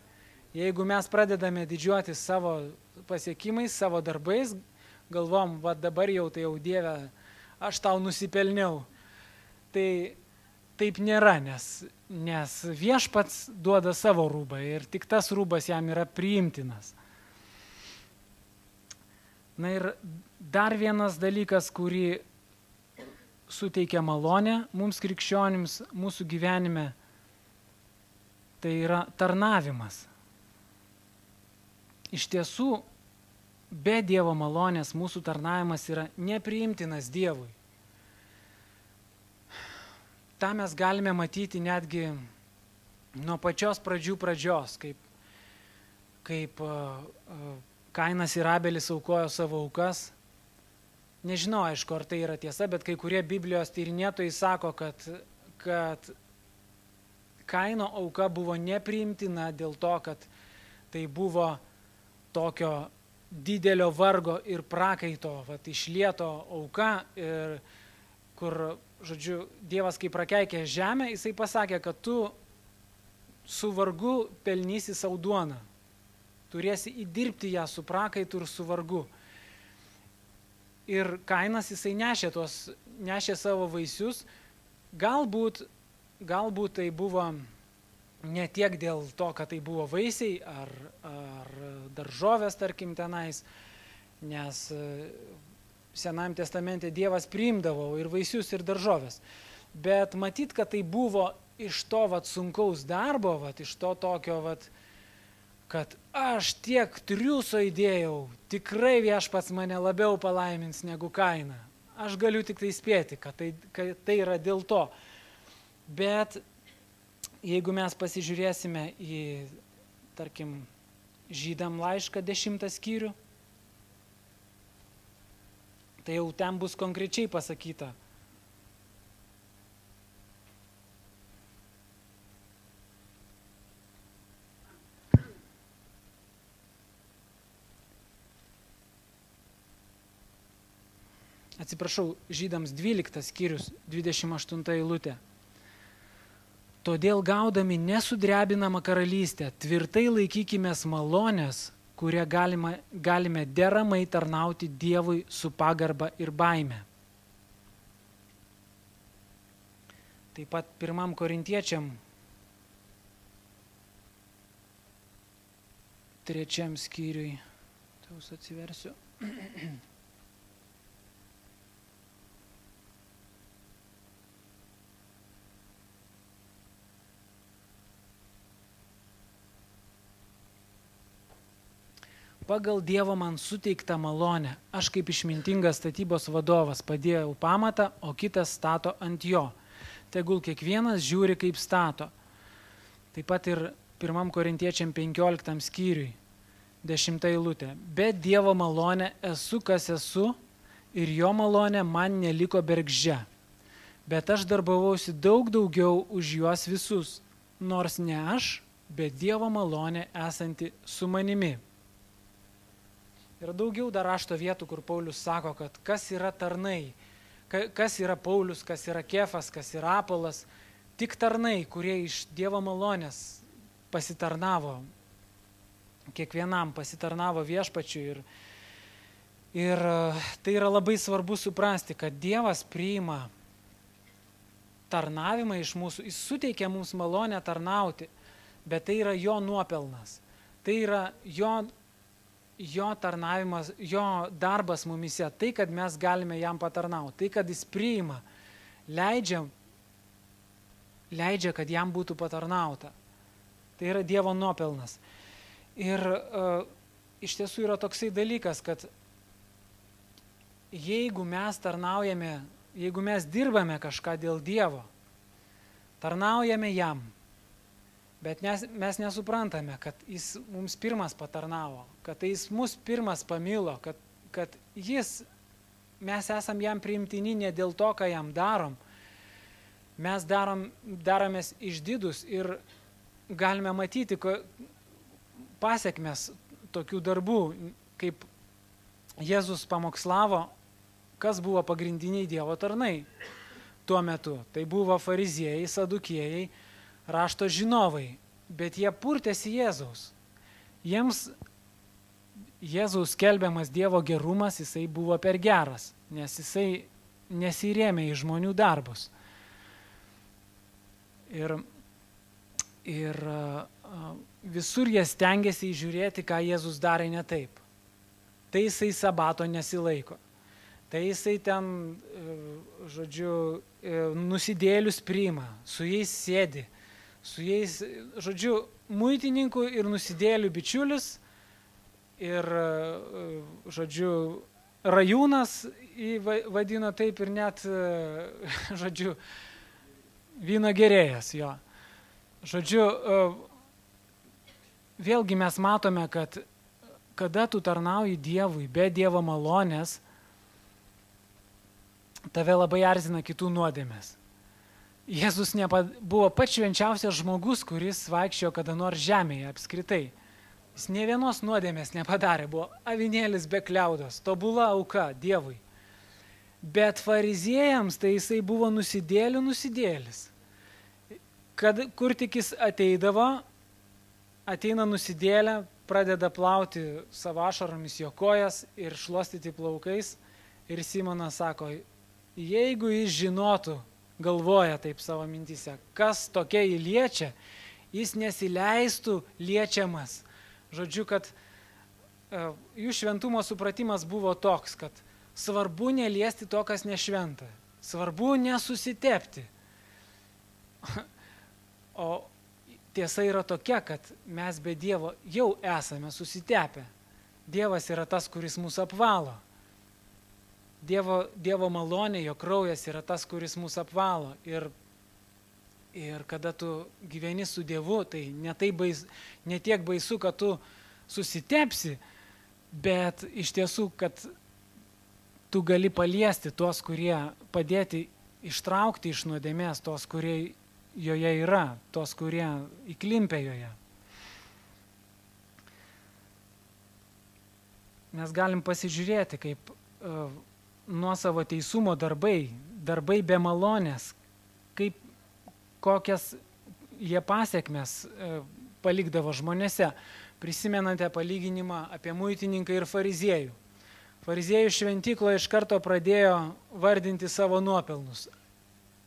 Jeigu mes pradedame didžiuotis savo pasiekimais, savo darbais, galvom, va dabar jau tai jau Dieve, aš tau nusipelniau. Tai taip nėra, nes viešpats duoda savo rūbą ir tik tas rūbas jam yra priimtinas. Na ir dar vienas dalykas, kurį suteikia malonė mums krikščionims mūsų gyvenime, tai yra tarnavimas. Iš tiesų, be Dievo malonės mūsų tarnavimas yra nepriimtinas Dievui. Ta mes galime matyti netgi nuo pačios pradžios, kaip Kainas ir Abelis aukojo savo aukas. Nežinau, aišku, ar tai yra tiesa, bet kai kurie Biblijos tyrinėtojai sako, kad Kaino auka buvo nepriimtina dėl to, kad tai buvo tokio didelio vargo ir prakaito, išlieto auka, ir kur, žodžiu, Dievas kai prakeikė žemę, jisai pasakė, kad tu su vargu pelnysi savo duoną. Turėsi įdirbti ją su prakaitu ir su vargu. Ir Kainas jisai nešė savo vaisius. Galbūt tai buvo ne tiek dėl to, kad tai buvo vaisiai ar daržovės, tarkim, tenais, nes Senajame testamente Dievas priimdavo ir vaisius, ir daržovės. Bet matyt, kad tai buvo iš to sunkaus darbo, iš to tokio, kad aš tiek triūso įdėjau, tikrai viešpats mane labiau palaimins negu Kainą. Aš galiu tik tai spėti, kad tai yra dėl to. Bet jeigu mes pasižiūrėsime į, tarkim, Žydam laišką 10 skyrių, tai jau ten bus konkrečiai pasakyta. Atsiprašau, Žydams 12 skyrius, 28 eilutė. Todėl gaudami nesudrebinamą karalystę, tvirtai laikykimės malonės, kurie galime deramai tarnauti Dievui su pagarba ir baime. Taip pat 1 Korintiečiam 3 skyriui, tai atsiversiu. Pagal Dievo man suteiktą malonę, aš kaip išmintingas statybos vadovas padėjau pamatą, o kitas stato ant jo. Tegul kiekvienas žiūri, kaip stato. Taip pat ir 1 Korintiečiam 15 skyriui, 10 eilutė. Bet Dievo malonė esu, kas esu, ir jo malonė man neliko bergždžia. Bet aš darbavausi daug daugiau už juos visus, nors ne aš, bet Dievo malonė esanti su manimi. Yra daugiau dar rašto vietų, kur Paulius sako, kad kas yra tarnai, kas yra Paulius, kas yra Kefas, kas yra Apolas, tik tarnai, kurie iš Dievo malonės pasitarnavo, kiekvienam pasitarnavo viešpačiui. Ir tai yra labai svarbu suprasti, kad Dievas priima tarnavimą iš mūsų, jis suteikia mums malonę tarnauti, bet tai yra jo nuopelnas, tai yra jo tarnavimas, jo darbas mumise, tai, kad mes galime jam patarnauti, tai, kad jis priima, leidžia, kad jam būtų patarnauta. Tai yra Dievo nuopelnas. Ir iš tiesų yra toksai dalykas, kad jeigu mes tarnaujame, jeigu mes dirbame kažką dėl Dievo, tarnaujame jam, bet mes nesuprantame, kad jis mums pirmas patarnavo, kad jis mus pirmas pamilo, kad mes esam jam priimtini ne dėl to, ką jam darom, mes daromės išdidus ir galime matyti pasiekmes tokių darbų, kaip Jėzus pamokslavo, kas buvo pagrindiniai Dievo tarnai tuo metu. Tai buvo fariziejai, sadukėjai, rašto žinovai, bet jie purtėsi Jėzaus. Jiems Jėzaus skelbiamas Dievo gerumas, jisai buvo per geras, nes jisai nesirėmė į žmonių darbus. Ir visur jie stengiasi įžiūrėti, ką Jėzus darė ne taip. Tai jisai sabato nesilaiko. Tai jisai ten, žodžiu, nusidėlius priima, su jais sėdi, su jais, žodžiu, muitininkų ir nusidėlių bičiulis ir, žodžiu, rajūnas vadino taip ir net, žodžiu, vyno gerėjas jo. Žodžiu, vėlgi mes matome, kad kada tu tarnauji Dievui be Dievo malonės, tave labai erzina kitų nuodėmės. Jėzus buvo pats švenčiausias žmogus, kuris vaikščiojo kada nors žemėje apskritai. Jis nė vienos nuodėmės nepadarė, buvo avinėlis be kliaudos, tobula auka Dievui. Bet fariziejams tai jisai buvo nusidėlis. Kur tik jis ateina nusidėlę, pradeda plauti savo ašaromis jo kojas ir šluostyti plaukais. Ir Simonas sako, jeigu jis žinotų, galvoja taip savo mintyse, kas tokia jį liečia, jis nesileistų liečiamas. Žodžiu, kad jų šventumo supratimas buvo toks, kad svarbu neliesti to, kas nešventa. Svarbu nesusitepti. O tiesa yra tokia, kad mes be Dievo jau esame susitepę. Dievas yra tas, kuris mūsų apvalo. Dievo malonė, jo kraujas yra tas, kuris mūsų apvalo. Ir kada tu gyveni su Dievu, tai ne tiek baisu, kad tu susitepsi, bet iš tiesų, kad tu gali paliesti tuos, kurie padėti ištraukti iš nuodėmės, tos, kurie joje yra, tos, kurie įklimpia joje. Mes galim pasižiūrėti, kaip nuosavo teisumo darbai be malonės, kokias jie pasiekmes palikdavo žmonėse. Prisimenate palyginimą apie muitininką ir fariziejų. Fariziejų šventykloje iš karto pradėjo vardinti savo nuopelnus.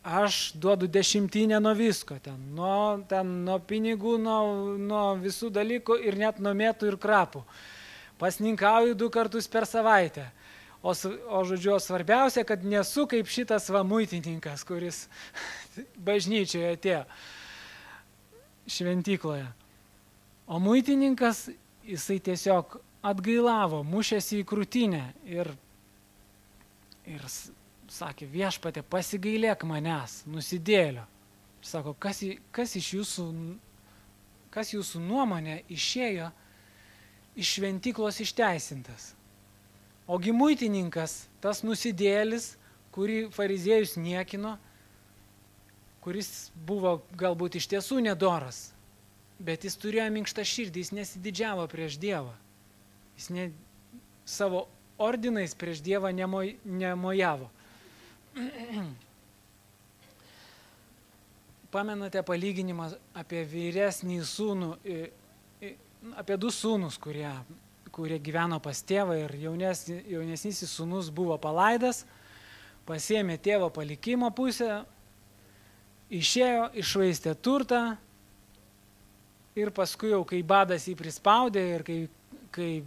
Aš duodu 10 nuo visko, nuo pinigų, nuo visų dalykų ir net nuo mėtų ir krapų. Pasninkauju 2 kartus per savaitę. O žodžiu, svarbiausia, kad nesu kaip šitas muitininkas, kuris bažnyčioje atėjo šventykloje. O muitininkas, jisai tiesiog atgailavo, mušėsi į krūtinę ir sakė, viešpatie, pasigailėk manęs, nusidėlio. Sako, kas jūsų nuomonė išėjo iš šventyklos išteisintas? Ogi muitininkas, tas nusidėlis, kurį fariziejus niekino, kuris buvo galbūt iš tiesų nedoras, bet jis turėjo minkštą širdį, jis nesididžiavo prieš Dievą. Jis savo ordinais prieš Dievą nemojavo. Pamenate palyginimą apie vyresnį sūnų, apie 2 sūnus, kurie gyveno pas tėvą ir jaunesnysis sūnus buvo palaidas, pasiėmė tėvo palikimo pusę, išėjo, iššvaistė turtą ir paskui jau, kai badas jį prispaudė ir kai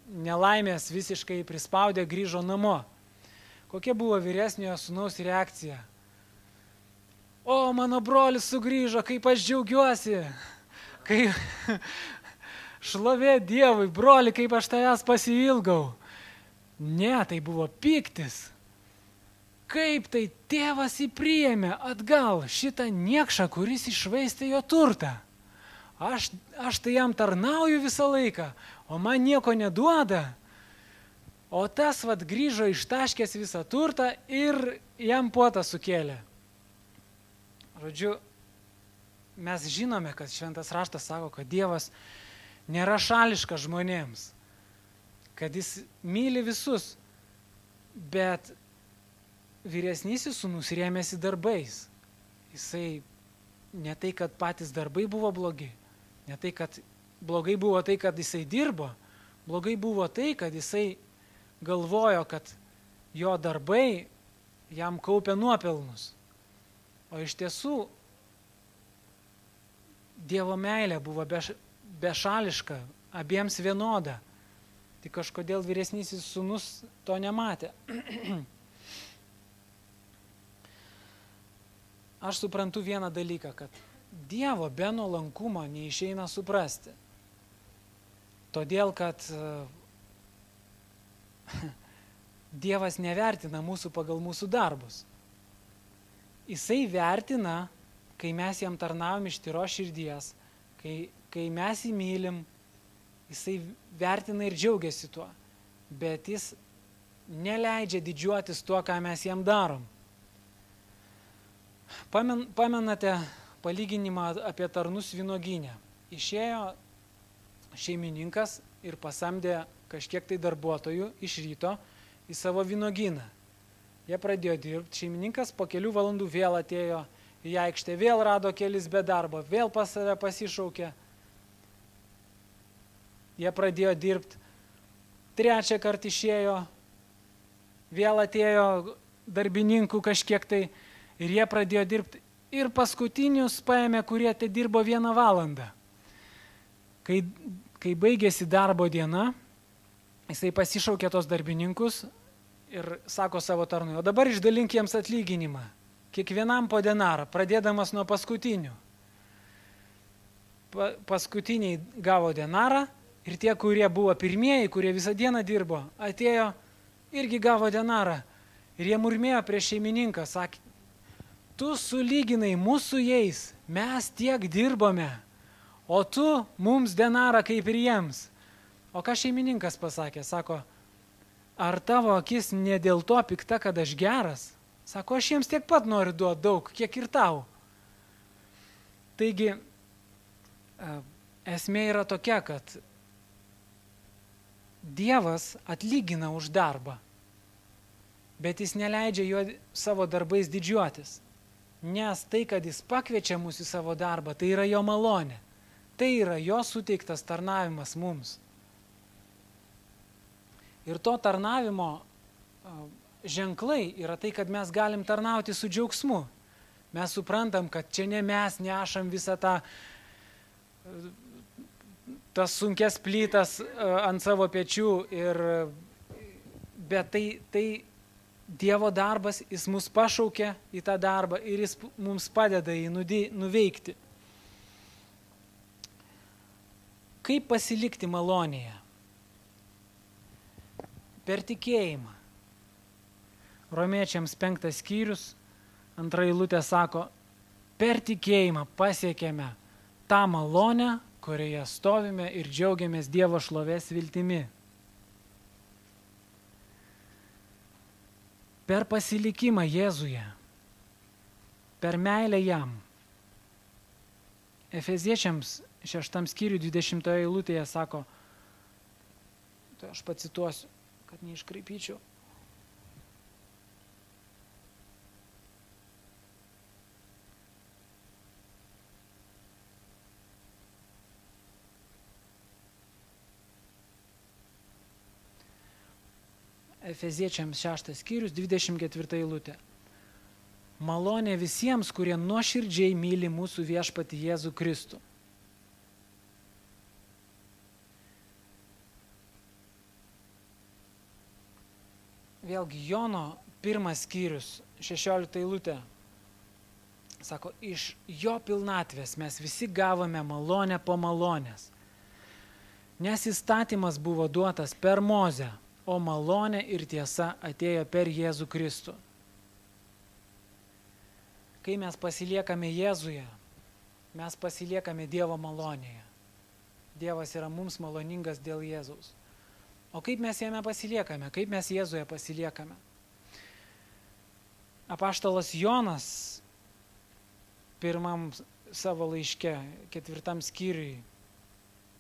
nelaimės visiškai prispaudė, grįžo namo. Kokia buvo vyresniojo sūnaus reakcija? O, mano brolis sugrįžo, kaip aš džiaugiuosi. šlovė Dievui, broli, kaip aš tavęs pasiilgau. Ne, tai buvo pyktis. Kaip tai tėvas įpriėmė atgal šitą niekšą, kuris iššvaistė jo turtą. Aš tai jam tarnauju visą laiką, o man nieko neduoda. O tas grįžo ištaškęs visą turtą ir jam puotą sukėlė. Žodžiu, mes žinome, kad šventas raštas sako, kad Dievas nėra šališkas žmonėms, kad jis myli visus, bet vyresnysis sūnus rėmėsi darbais. Jisai ne tai, kad patys darbai buvo blogi, ne tai, kad blogai buvo tai, kad jisai dirbo, blogai buvo tai, kad jisai galvojo, kad jo darbai jam kaupia nuopelnus. O iš tiesų Dievo meilė buvo bešališka, abiems vienoda. Tik kažkodėl vyresnysis sūnus to nematė. Aš suprantu vieną dalyką, kad Dievo be nuolankumo neišeina suprasti. Todėl, kad Dievas nevertina mūsų pagal mūsų darbus. Jisai vertina, kai mes jam tarnaujam iš tyros širdies, kai mes jį mylim, jisai vertina ir džiaugiasi tuo, bet jis neleidžia didžiuotis tuo, ką mes jam darom. Pamenate palyginimą apie tarnus vynuogyne. Išėjo šeimininkas ir pasamdė kažkiek tai darbuotojų iš ryto į savo vynuogyną. Jie pradėjo dirbti, šeimininkas po kelių valandų vėl atėjo į aikštę, vėl rado kelis be darbo, vėl pas save pasišaukė. Jie pradėjo dirbti, trečią kartą išėjo, vėl atėjo darbininkų kažkiek tai ir jie pradėjo dirbti. Ir paskutinius paėmė, kurie te dirbo 1 valandą. Kai baigėsi darbo diena, jisai pasišaukė tos darbininkus ir sako savo tarnui, o dabar išdalink jiems atlyginimą, kiekvienam po denarą, pradėdamas nuo paskutinių. Paskutiniai gavo denarą ir tie, kurie buvo pirmieji, kurie visą dieną dirbo, atėjo, irgi gavo denarą. Ir jie murmėjo prieš šeimininką, sakė, tu sulyginai mūsų jais, mes tiek dirbome, o tu mums denarą kaip ir jiems. O ką šeimininkas pasakė? Sako, ar tavo akis ne dėl to pikta, kad aš geras? Sako, aš jiems tiek pat noriu duoti daug, kiek ir tau. Taigi, esmė yra tokia, kad Dievas atlygina už darbą, bet jis neleidžia jo savo darbais didžiuotis. Nes tai, kad jis pakviečia mus į savo darbą, tai yra jo malonė. Tai yra jo suteiktas tarnavimas mums. Ir to tarnavimo ženklai yra tai, kad mes galim tarnauti su džiaugsmu. Mes suprantam, kad čia ne mes nešam visą tas sunkes plytas ant savo pečių, bet tai Dievo darbas, jis mus pašaukia į tą darbą ir jis mums padeda jį nuveikti. Kaip pasilikti malonėje? Per tikėjimą. Romiečiams 5 skyrius, 2 eilutė sako, per tikėjimą pasiekėme tą malonę, kurioje stovime ir džiaugiamės Dievo šlovės viltimi. Per pasilikimą Jėzuje, per meilę jam. Efeziečiams 6 skyriui 20 eilutėje sako, tai aš pacituosiu, kad neiškraipyčiau. Efeziečiams 6 skyrius 24 eilutė. Malonė visiems, kurie nuoširdžiai myli mūsų viešpatį Jėzų Kristų. Vėlgi Jono 1 skyrius 16 eilutė. Sako, iš jo pilnatvės mes visi gavome malonę po malonės. Nes įstatymas buvo duotas per Mozę, o malonė ir tiesa atėjo per Jėzų Kristų. Kai mes pasiliekame Jėzuje, mes pasiliekame Dievo malonėje. Dievas yra mums maloningas dėl Jėzaus. O kaip mes jame pasiliekame? Kaip mes Jėzuje pasiliekame? Apaštalas Jonas pirmam savo laiške, 4 skyriui,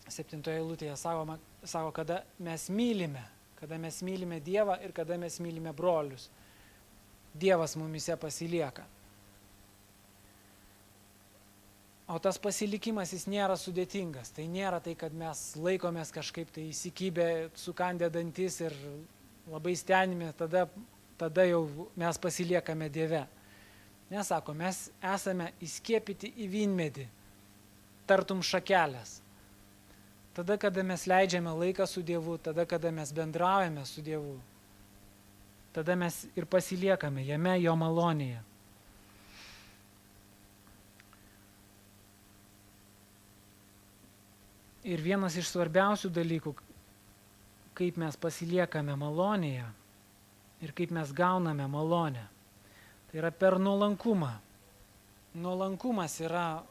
7 eilutėje sako, kada mes mylime Dievą ir kada mes mylime brolius. Dievas mumise pasilieka. O tas pasilikimas jis nėra sudėtingas. Tai nėra tai, kad mes laikomės kažkaip tai įsikibę, sukandę dantis ir labai stenimės, tada jau mes pasiliekame Dieve. Nesako, mes esame įskiepyti į vynmedį, tartum šakelės. Tada, kada mes leidžiame laiką su Dievu, tada, kada mes bendraujame su Dievu, tada mes ir pasiliekame jame, jo malonėje. Ir vienas iš svarbiausių dalykų, kaip mes pasiliekame malonėje ir kaip mes gauname malonę, tai yra per nuolankumą. Nuolankumas yra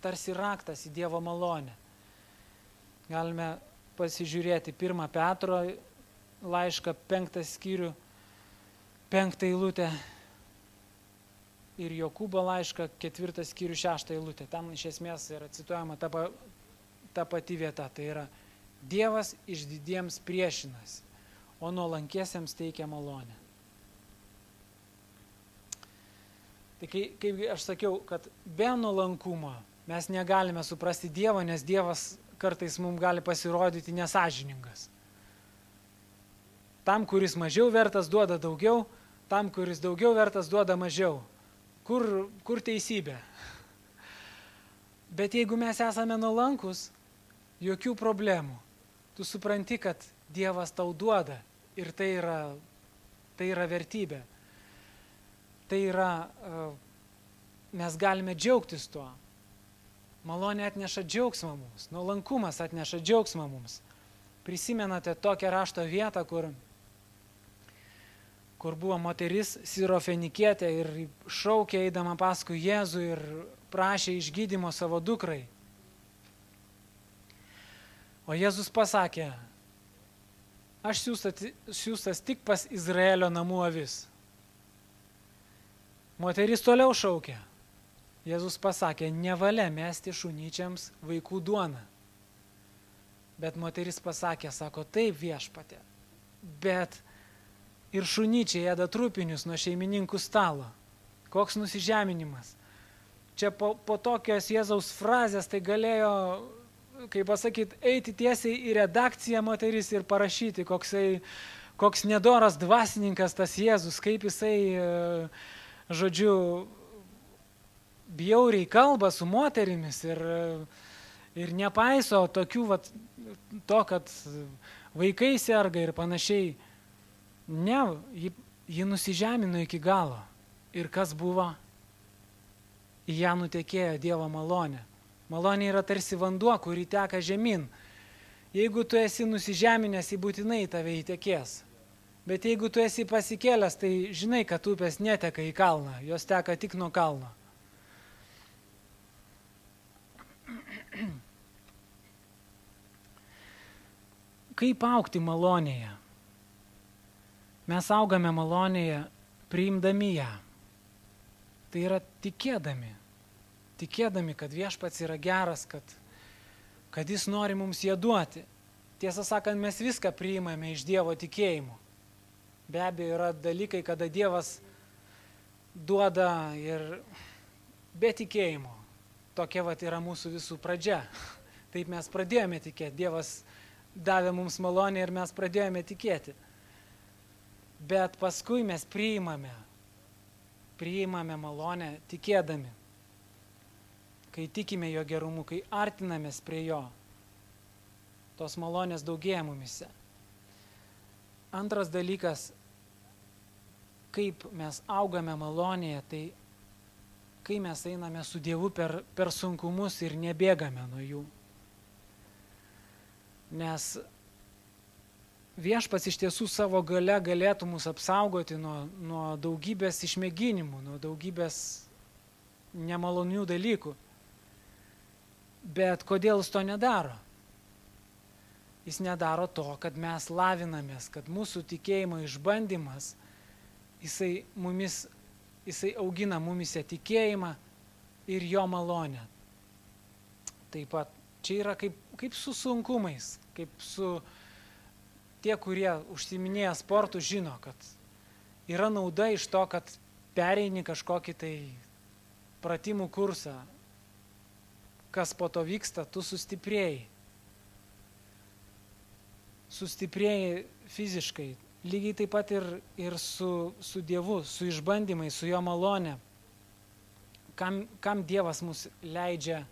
tarsi raktas į Dievo malonę. Galime pasižiūrėti 1 Petro laišką 5 skyrių, 5 eilutę ir Jokūbo laišką 4 skyrių 6 eilutę. Tam iš esmės yra cituojama ta pati vieta. Tai yra Dievas išdidiems priešinasi, o nuolankiesiems teikia malonę. Tai kaip aš sakiau, kad be nuolankumo mes negalime suprasti Dievo, nes Dievas kartais mums gali pasirodyti nesąžiningas. Tam, kuris mažiau vertas, duoda daugiau, tam, kuris daugiau vertas, duoda mažiau. Kur teisybė? Bet jeigu mes esame nuolankus, jokių problemų. Tu supranti, kad Dievas tau duoda ir tai yra vertybė. Tai yra, mes galime džiaugtis tuo. Malonė atneša džiaugsmą mums, nuolankumas atneša džiaugsmą mums. Prisimenate tokią rašto vietą, kur buvo moteris sirofenikietė ir šaukė eidama paskui Jėzų ir prašė išgydymo savo dukrai. O Jėzus pasakė, aš siųstas tik pas Izraelio namų avis. Moteris toliau šaukė. Jėzus pasakė, nevalia mesti šunyčiams vaikų duoną. Bet moteris pasakė, sako, taip viešpatė, bet ir šunyčiai ėda trupinius nuo šeimininkų stalo. Koks nusižeminimas. Čia po tokios Jėzaus frazės tai galėjo, kaip pasakyti, eiti tiesiai į redakciją moteris ir parašyti, koks nedoras dvasininkas tas Jėzus, kaip jisai, žodžiu, bjauriai kalba su moterimis ir nepaiso tokių, to, kad vaikai serga ir panašiai. Ne, ji nusižemino iki galo. Ir kas buvo? Į ją nutekėjo Dievo malonė. Malonė yra tarsi vanduo, kurį teka žemyn. Jeigu tu esi nusižeminęs, jį būtinai tave įtekės. Bet jeigu tu esi pasikėlęs, tai žinai, kad upės neteka į kalną, jos teka tik nuo kalno. Kaip augti malonėje? Mes augame malonėje, priimdami ją. Tai yra tikėdami, kad viešpats yra geras, kad jis nori mums ją duoti. Tiesą sakant, mes viską priimame iš Dievo tikėjimo. Be abejo, yra dalykai, kada Dievas duoda ir be tikėjimo. Tokia yra mūsų visų pradžia. Taip mes pradėjome tikėti. Dievas davė mums malonę ir mes pradėjome tikėti. Bet paskui mes priimame malonę tikėdami. Kai tikime jo gerumu, kai artinamės prie jo, tos malonės daugėja mumise. Antras dalykas, kaip mes augame malonėje, tai kai mes einame su Dievu per sunkumus ir nebėgame nuo jų. Nes Viešpats iš tiesų savo gale galėtų mus apsaugoti nuo daugybės išmėginimų, nuo daugybės nemalonių dalykų. Bet kodėl jis to nedaro? Jis nedaro to, kad mes lavinamės, kad mūsų tikėjimo išbandymas, jisai augina mumise tikėjimą ir jo malonę. Taip pat čia yra kaip su sunkumais, kaip su tie, kurie užsiiminėja sportų, žino, kad yra nauda iš to, kad pereini kažkokį tai pratimų kursą. Kas po to vyksta, tu sustiprėjai. Sustiprėjai fiziškai. Lygiai taip pat ir su Dievu, su išbandymais, su jo malone. Kam Dievas mus leidžia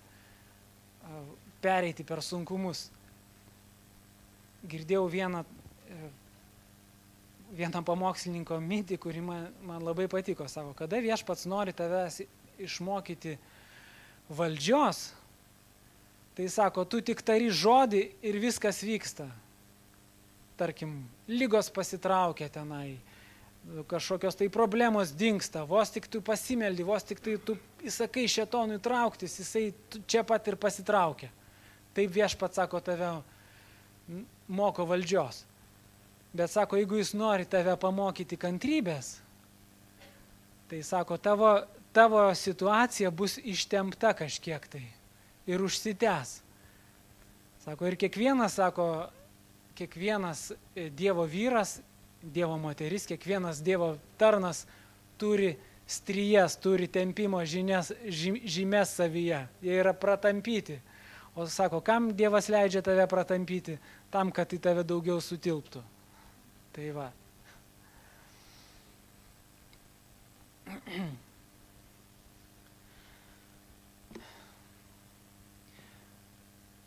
pereiti per sunkumus. Girdėjau vieną pamokslininko mintį, kuri man labai patiko. Sako, kada Viešpats nori tavęs išmokyti valdžios, tai sako, tu tik tari žodį ir viskas vyksta. Tarkim, lygos pasitraukia tenai, kažkokios tai problemos dingsta, vos tik tu pasimeldi, vos tik tai tu įsakai šėtonui trauktis, jisai čia pat ir pasitraukia. Taip Viešpats, sako, tave moko valdžios. Bet sako, jeigu jis nori tave pamokyti kantrybės, tai sako, tavo situacija bus ištempta kažkiek tai ir užsitęs. Sako, ir kiekvienas Dievo vyras, Dievo moteris, kiekvienas Dievo tarnas turi strijas, turi tempimo žymės savyje. Jie yra pratampyti. O sako, kam Dievas leidžia tave pratampyti? Tam, kad į tave daugiau sutilptų. Tai va.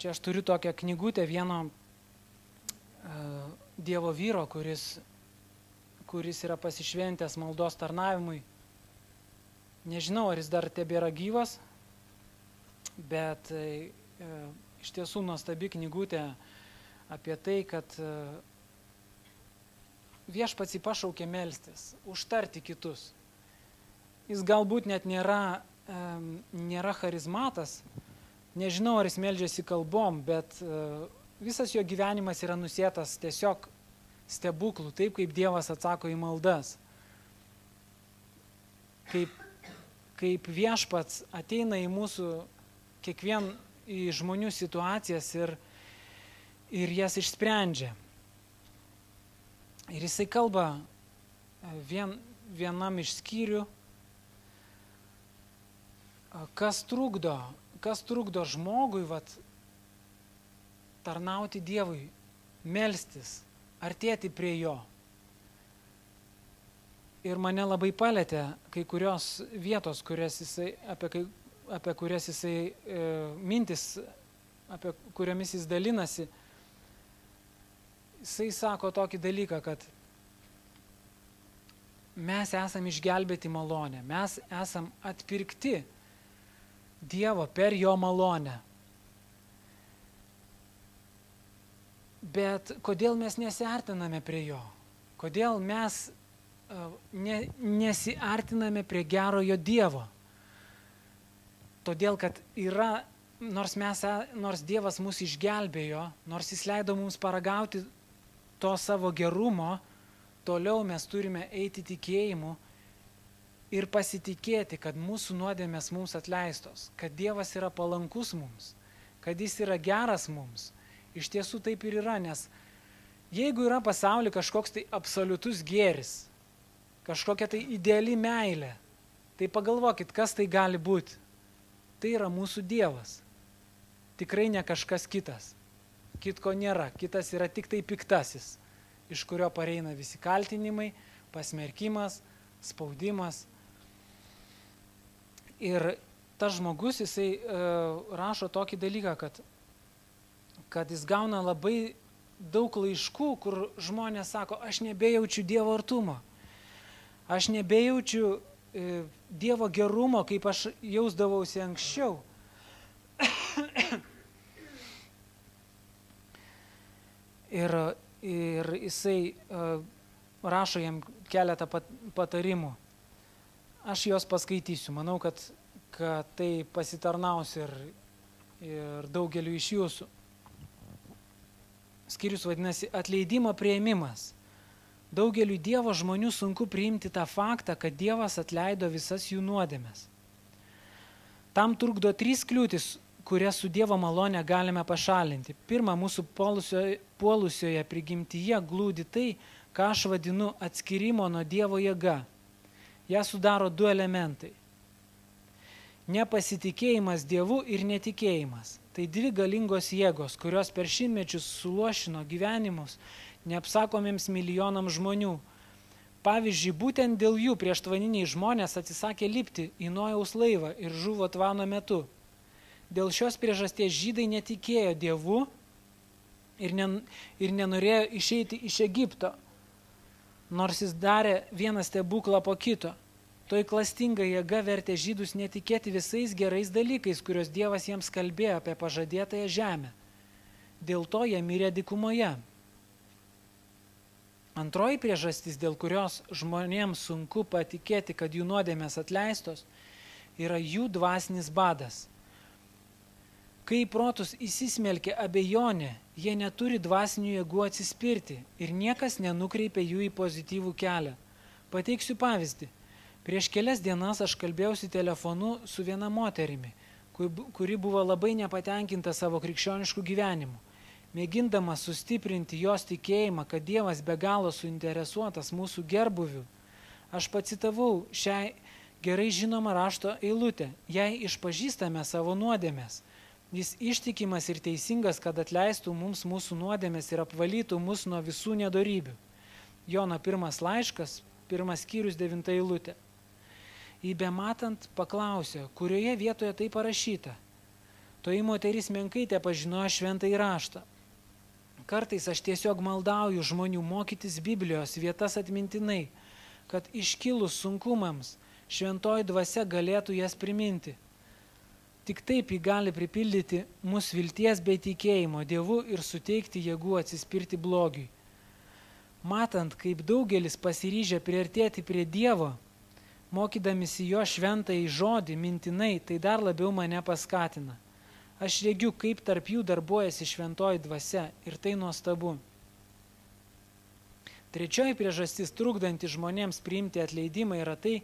Čia aš turiu tokią knygutę vieno Dievo vyro, kuris yra pasišventęs maldos tarnavimui. Nežinau, ar jis dar tebėra gyvas, bet iš tiesų nuostabi knygutė apie tai, kad Viešpats jį pašaukė melstis, užtarti kitus. Jis galbūt net nėra charizmatas, nežinau, ar jis meldžiasi kalbom, bet visas jo gyvenimas yra nusėtas tiesiog stebuklų, taip kaip Dievas atsako į maldas. Kaip Viešpats ateina į mūsų į žmonių situacijas ir jas išsprendžia. Ir jisai kalba vienam iš skyrių, kas trukdo žmogui tarnauti Dievui, melstis, artėti prie jo. Ir mane labai palėtė kai kurios vietos, apie kurias jisai mintis, apie kuriomis jis dalinasi. Jisai sako tokį dalyką, kad mes esam išgelbėti malonę, mes esam atpirkti Dievo per jo malonę. Bet kodėl mes nesiartiname prie jo? Kodėl mes nesiartiname prie gerojo Dievo? Todėl, kad nors Dievas mus išgelbėjo, nors jis leido mums paragauti to savo gerumo, toliau mes turime eiti tikėjimu ir pasitikėti, kad mūsų nuodėmės mums atleistos, kad Dievas yra palankus mums, kad jis yra geras mums. Iš tiesų taip ir yra, nes jeigu yra pasaulyje kažkoks tai absoliutus gėris, kažkokia tai ideali meilė, tai pagalvokit, kas tai gali būti. Tai yra mūsų Dievas. Tikrai ne kažkas kitas. Kitko nėra. Kitas yra tik tai piktasis, iš kurio pareina visi kaltinimai, pasmerkimas, spaudimas. Ir tas žmogus, jisai rašo tokį dalyką, kad jis gauna labai daug laiškų, kur žmonės sako, aš nebejaučiu Dievo artumo. Aš nebejaučiu Dievo gerumo, kaip aš jausdavausi anksčiau. Ir jisai rašo jam keletą patarimų. Aš juos paskaitysiu. Manau, kad tai pasitarnaus ir daugeliu iš jūsų. Skyrius vadinasi atleidimo priėmimas. Daugeliu Dievo žmonių sunku priimti tą faktą, kad Dievas atleido visas jų nuodėmes. Tam trukdo 3 kliūtis, kurias su Dievo malone galime pašalinti. Pirma, mūsų puolusioje prigimtyje glūdi tai, ką aš vadinu atskirimo nuo Dievo jėga. Ja sudaro 2 elementai. Nepasitikėjimas Dievu ir netikėjimas. Tai 2 galingos jėgos, kurios per šimtmečius suluošino gyvenimus neapsakomiems milijonams žmonių. Pavyzdžiui, būtent dėl jų prieštvaniniai žmonės atsisakė lipti į Nojaus laivą ir žuvo tvano metu. Dėl šios priežasties žydai netikėjo Dievu ir nenorėjo išeiti iš Egipto, nors jis darė vieną stebuklą po kito. Toj klastinga jėga vertė žydus netikėti visais gerais dalykais, kurios Dievas jiems kalbėjo apie pažadėtąją žemę. Dėl to jie mirė dykumoje. Antroji priežastis, dėl kurios žmonėms sunku patikėti, kad jų nuodėmės atleistos, yra jų dvasinis badas. Kai į protus įsismelkia abejonė, jie neturi dvasinių jėgų atsispirti ir niekas nenukreipia jų į pozityvų kelią. Pateiksiu pavyzdį. Prieš kelias dienas aš kalbėjausi telefonu su viena moterimi, kuri buvo labai nepatenkinta savo krikščioniškų gyvenimų. Mėgindama sustiprinti jos tikėjimą, kad Dievas be galo suinteresuotas mūsų gerbuviu, aš pacitavau šią gerai žinomą rašto eilutę. Jei išpažįstame savo nuodėmes, jis ištikimas ir teisingas, kad atleistų mums mūsų nuodėmes ir apvalytų mus nuo visų nedorybių. Jono 1 laiškas, 1 skyrius 9 eilutė. Jį bematant paklausė, kurioje vietoje tai parašyta. Toji moteris menkai tepažinojo šventąjį raštą. Kartais aš tiesiog maldauju žmonių mokytis Biblijos vietas atmintinai, kad iškilus sunkumams šventoji dvasia galėtų jas priminti. Tik taip ji gali pripildyti mus vilties bei tikėjimo Dievu ir suteikti jėgų atsispirti blogiui. Matant, kaip daugelis pasiryžę priartėti prie Dievo, mokydamisi jo šventąjį žodį mintinai, tai dar labiau mane paskatina. Aš regiu, kaip tarp jų darbuojasi šventoji dvasia ir tai nuostabu. Trečioji priežastis trukdanti žmonėms priimti atleidimą yra tai,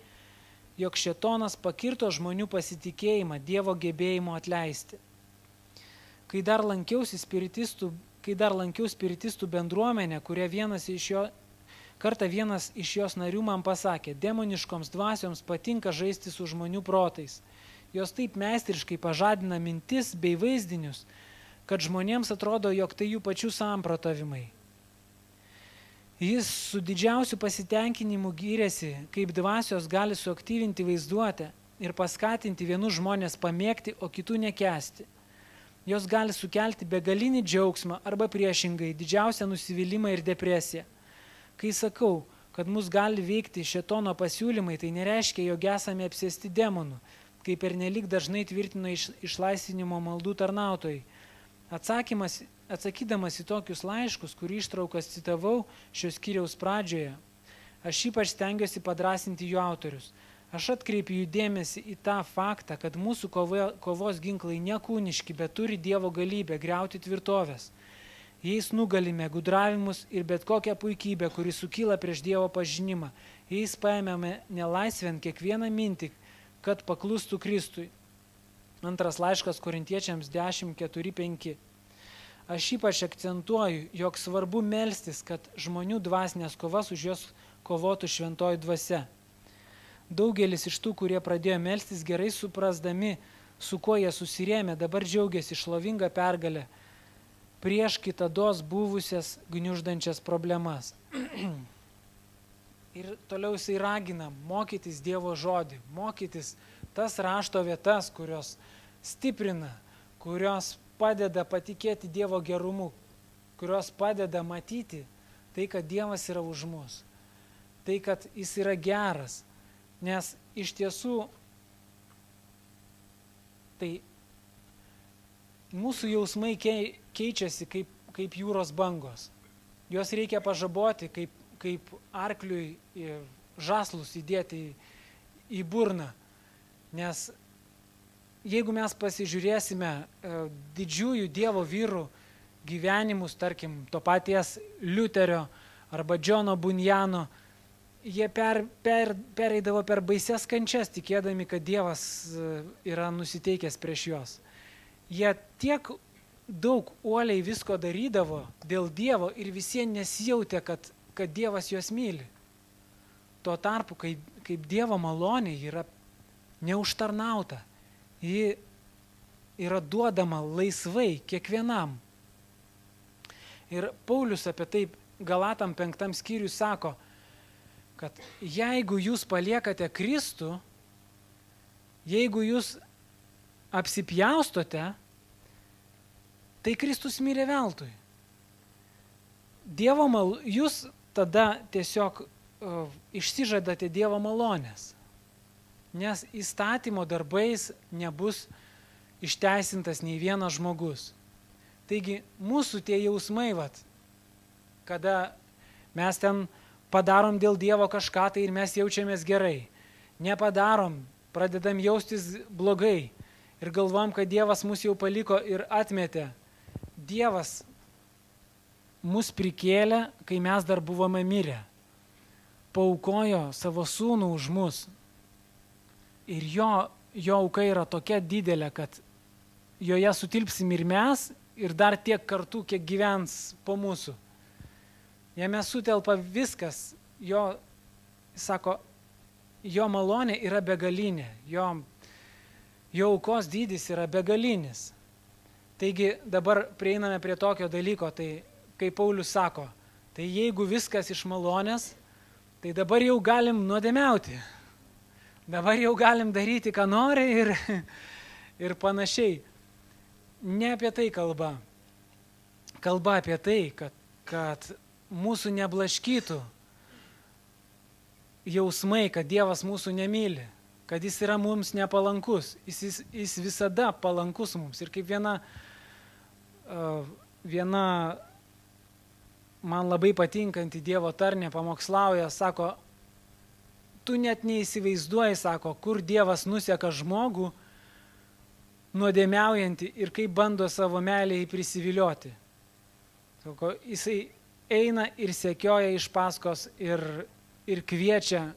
jog šėtonas pakirto žmonių pasitikėjimą Dievo gebėjimo atleisti. Kai dar lankiau spiritistų bendruomenę, kurie kartą vienas iš jos narių man pasakė, demoniškoms dvasioms patinka žaisti su žmonių protais. Jos taip meistriškai pažadina mintis bei vaizdinius, kad žmonėms atrodo, jog tai jų pačių samprotavimai. Jis su didžiausiu pasitenkinimu gyrėsi, kaip dvasios gali suaktyvinti vaizduotę ir paskatinti vienus žmonės pamėgti, o kitų nekęsti. Jos gali sukelti begalinį džiaugsmą arba priešingai didžiausią nusivylimą ir depresiją. Kai sakau, kad mus gali veikti šėtono pasiūlymai, tai nereiškia, jog esame apsėsti demonų, kaip pernelyg dažnai tvirtino išlaisvinimo maldų tarnautojai. Atsakydamas į tokius laiškus, kurį ištraukas citavau šios skyriaus pradžioje, aš ypač stengiuosi padrasinti jų autorius. Aš atkreipiu jų dėmesį į tą faktą, kad mūsų kovos ginklai nekūniški, bet turi Dievo galybę griauti tvirtovės. Jais nugalime gudravimus ir bet kokią puikybę, kuri sukyla prieš Dievo pažinimą. Jais paėmėme nelaisvėn kiekvieną mintį, kad paklustų Kristui. 2 laiškas Korintiečiams 10:4-5. Aš ypač akcentuoju, jog svarbu melstis, kad žmonių dvasinės kovas už jos kovotų šventoji dvasia. Daugelis iš tų, kurie pradėjo melstis gerai suprasdami, su kuo jie susirėmė, dabar džiaugiasi šlovingą pergalę prieš kitados buvusias gniuždančias problemas. Ir toliau jisai ragina mokytis Dievo žodį, mokytis tas rašto vietas, kurios stiprina, kurios padeda patikėti Dievo gerumu, kurios padeda matyti tai, kad Dievas yra už mus, tai, kad jis yra geras, nes iš tiesų tai mūsų jausmai keičiasi, kaip jūros bangos. Juos reikia pažaboti, kaip arkliui žaslus įdėti į burną. Nes jeigu mes pasižiūrėsime didžiųjų Dievo vyrų gyvenimus, tarkim, to paties Liuterio arba Džono Bunjano, jie pereidavo per baises kančias, tikėdami, kad Dievas yra nusiteikęs prieš juos. Jie tiek daug uoliai visko darydavo dėl Dievo ir visiems nesijautė, kad Dievas juos myli. Tuo tarpu, kaip Dievo malonė yra neužtarnauta, ji yra duodama laisvai kiekvienam. Ir Paulius apie tai Galatam 5 skyriui sako, kad jeigu jūs paliekate Kristų, jeigu jūs apsipjaustote, tai Kristus mirė veltui. Jūs tada tiesiog išsižadate Dievo malonės, nes įstatymo darbais nebus išteisintas nei vienas žmogus. Taigi mūsų tie jausmai, kada mes ten padarom dėl Dievo kažką tai ir mes jaučiamės gerai, nepadarom, pradedam jaustis blogai ir galvom, kad Dievas mus jau paliko ir atmetė. Dievas mus prikėlė, kai mes dar buvome mirę, paaukojo savo sūnų už mus. Ir jo auka yra tokia didelė, kad joje sutilpsim ir mes, ir dar tiek kartų, kiek gyvens po mūsų. Jame sutelpa viskas, jo malonė yra begalinė, jo aukos dydis yra begalinis. Taigi dabar prieiname prie tokio dalyko, tai kaip Paulius sako, tai jeigu viskas iš malonės, tai dabar jau galim nuodėmiauti. Dabar jau galim daryti, ką nori ir panašiai. Ne apie tai kalba. Kalba apie tai, kad mūsų neblaškytų jausmai, kad Dievas mūsų nemyli, kad jis yra mums nepalankus. Jis visada palankus mums. Ir kaip viena man labai patinkanti Dievo tarnė pamokslauja, sako, tu net neįsivaizduoji, sako, kur Dievas nuseka žmogų nuodėmiaujantį ir kaip bando savo meilę jį prisivilioti. Sako, jisai eina ir sekioja iš paskos ir kviečia,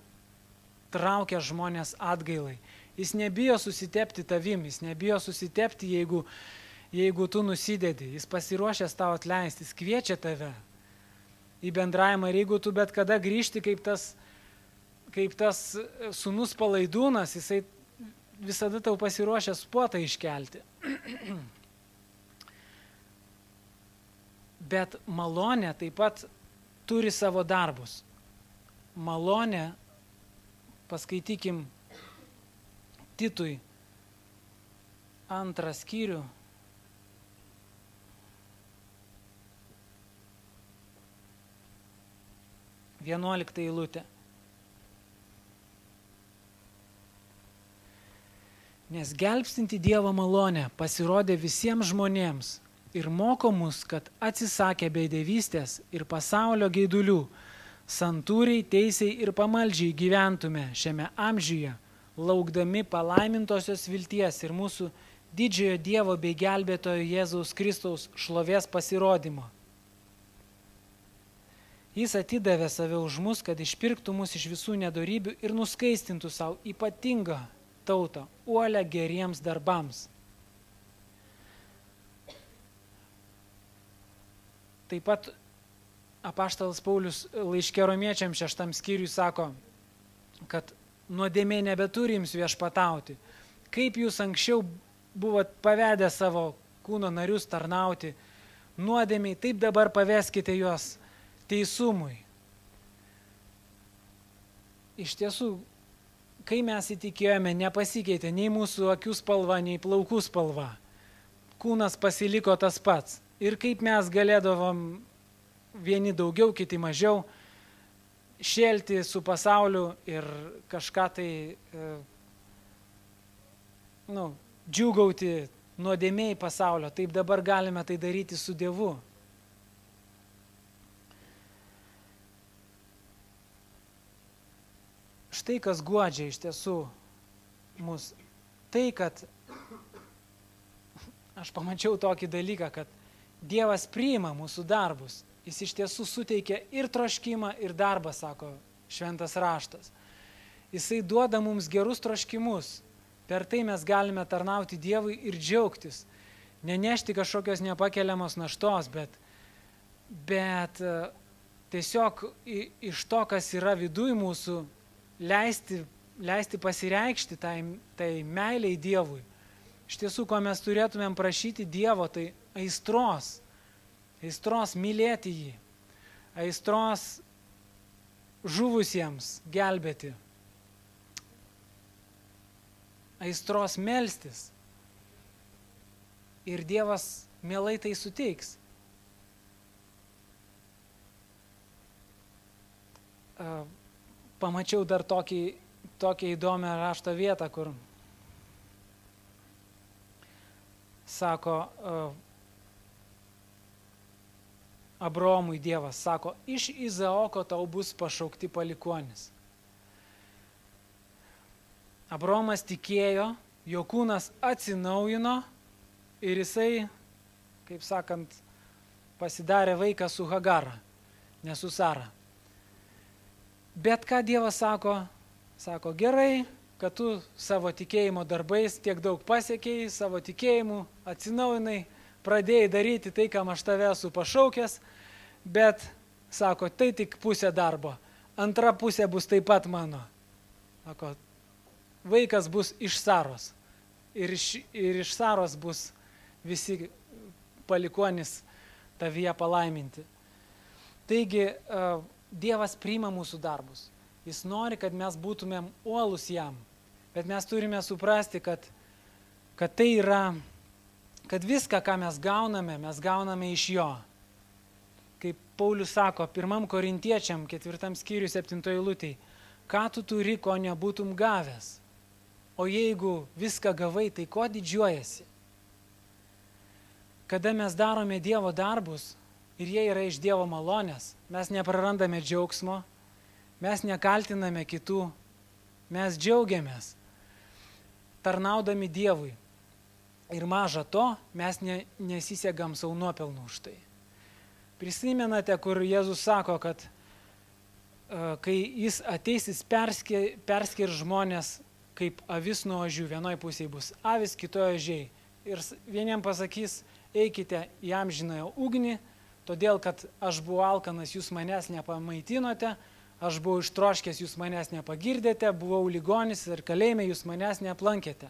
traukia žmonės atgailai. Jis nebijo susitepti tavim, jis nebijo susitepti, jeigu tu nusidedi. Jis pasiruošęs tau atleisti, jis kviečia tave į bendravimą. Ir jeigu tu bet kada grįžti kaip tas sūnus palaidūnas, jisai visada tau pasiruošęs puotą iškelti. Bet malonė taip pat turi savo darbus. Malonė, paskaitykim Titui 2 skyrių. 11 eilutė. Nes gelbstinti Dievo malonė pasirodė visiems žmonėms ir moko mus, kad atsisakę beidevystės ir pasaulio geidulių, santūriai, teisiai ir pamaldžiai gyventume šiame amžiuje, laukdami palaimintosios vilties ir mūsų didžiojo Dievo bei gelbėtojo Jėzaus Kristaus šlovės pasirodymo. Jis atidavė save už mus, kad išpirktų mus iš visų nedorybių ir nuskaistintų savo ypatingą tautą, uolę geriems darbams. Taip pat apaštalas Paulius laiške Romiečiams 6 skyriui sako, kad nuodėmė nebeturi jums viešpatauti. Kaip jūs anksčiau buvot pavedę savo kūno narius tarnauti nuodėmiai, taip dabar paveskite juos teisumui. Iš tiesų, kai mes įtikėjome, nepasikeitė nei mūsų akių spalva, nei plaukų spalva. Kūnas pasiliko tas pats. Ir kaip mes galėdavom vieni daugiau, kiti mažiau šėlti su pasauliu ir kažką tai džiūgauti nuodėmėj pasaulio, taip dabar galime tai daryti su Dievu. štai kas guodžia iš tiesų mus. Tai, kad aš pamačiau tokį dalyką, kad Dievas priima mūsų darbus. Jis iš tiesų suteikia ir troškimą, ir darbą, sako Šventas raštas. Jisai duoda mums gerus troškimus. Per tai mes galime tarnauti Dievui ir džiaugtis. Nenešti kažkokios nepakeliamos naštos, bet tiesiog iš to, kas yra viduj mūsų, leisti pasireikšti tai meiliai Dievui. Iš tiesų, ko mes turėtumėm prašyti Dievo, tai aistros mylėti jį, aistros žuvusiems gelbėti, aistros melstis. Ir Dievas mielai tai suteiks. Pamačiau dar tokią įdomią rašto vietą, kur sako Abraomui Dievas, sako, iš Izaoko tau bus pašaukti palikuonis. Abraomas tikėjo, jo kūnas atsinaujino ir jisai, kaip sakant, pasidarė vaiką su Hagara, ne su Sara. Bet ką Dievas sako? Sako, gerai, kad tu savo tikėjimo darbais tiek daug pasiekėjai, savo tikėjimu atsinaujinai, pradėjai daryti tai, kam aš tave esu pašaukęs, bet, sako, tai tik pusė darbo, antra pusė bus taip pat mano. Sako, vaikas bus iš Saros ir iš Saros bus visi palikuonys tavyje palaiminti. Taigi, Dievas priima mūsų darbus. Jis nori, kad mes būtumėm uolus jam. Bet mes turime suprasti, kad tai yra, kad viską, ką mes gauname iš jo. Kaip Paulius sako, 1 Korintiečiam, 4 skyriui 7 eilutėj, ką tu turi, ko nebūtum gavęs. O jeigu viską gavai, tai ko didžiuojasi? Kada mes darome Dievo darbus ir jie yra iš Dievo malonės, mes neprarandame džiaugsmo, mes nekaltiname kitų, mes džiaugiamės, tarnaudami Dievui. Ir maža to, mes nesisegam savo nuopelnų už tai. Prisimenate, kur Jėzus sako, kad kai jis ateis, jis perskirs žmonės kaip avis nuo ožių. Vienoj pusėje bus avis, kitoje ožiai. Ir vieniem pasakys, eikite į amžinąją ugnį, todėl, kad aš buvau alkanas, jūs manęs nepamaitinote, aš buvau ištroškęs, jūs manęs nepagirdėte, buvau ligonis ir kalėjime, jūs manęs neaplankėte.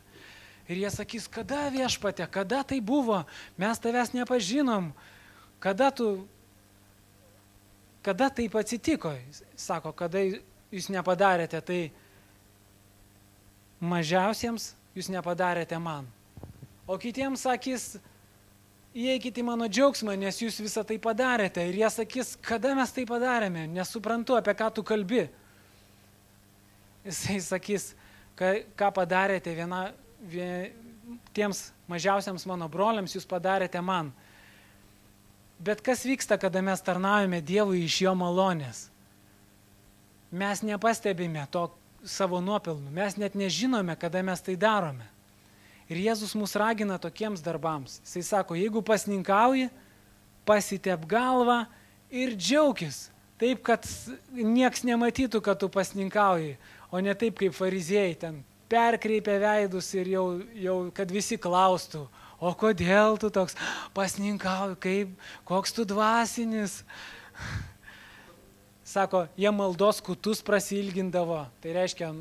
Ir jie sakys, kada viešpate, kada tai buvo, mes tavęs nepažinom, kada taip atsitiko. Sako, kada jūs nepadarėte, tai mažiausiems jūs nepadarėte man. O kitiems sakys, įeikite į mano džiaugsmą, nes jūs visą tai padarėte. Ir jie sakys, kada mes tai padarėme, nesuprantu, apie ką tu kalbi. Jisai sakys, ką padarėte tiems mažiausiams mano broliams, jūs padarėte man. Bet kas vyksta, kada mes tarnaujame Dievui iš jo malonės? Mes nepastebime to savo nuopelnų, mes net nežinome, kada mes tai darome. Ir Jėzus mus ragina tokiems darbams. Jisai sako, jeigu pasninkauji, pasitep galvą ir džiaukis. Taip, kad nieks nematytų, kad tu pasninkauji, o ne taip, kaip fariziejai ten perkreipia veidus ir jau kad visi klaustų, o kodėl tu toks pasninkauji, koks tu dvasinis. Sako, jie maldos kutus prasilgindavo. Tai reiškia,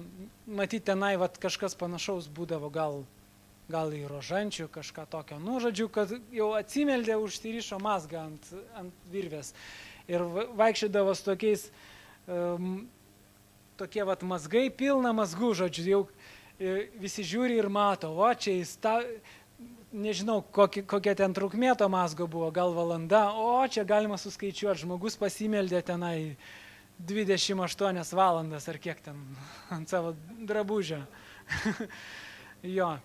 matyti tenai kažkas panašaus būdavo, gal į rožančių, kažką tokio. Žodžiu, kad jau atsimeldė, užsirišo mazgą ant virvės. Ir vaikščiodavo su tokiais, tokie mazgai, pilna mazgų, žodžiu, jau visi žiūri ir mato, o čia jis, nežinau, kokia ten trukmė to mazgo buvo, gal valanda, o čia galima suskaičiuoti, žmogus pasimeldė tenai 28 valandas ar kiek ten ant savo drabužio. Jo.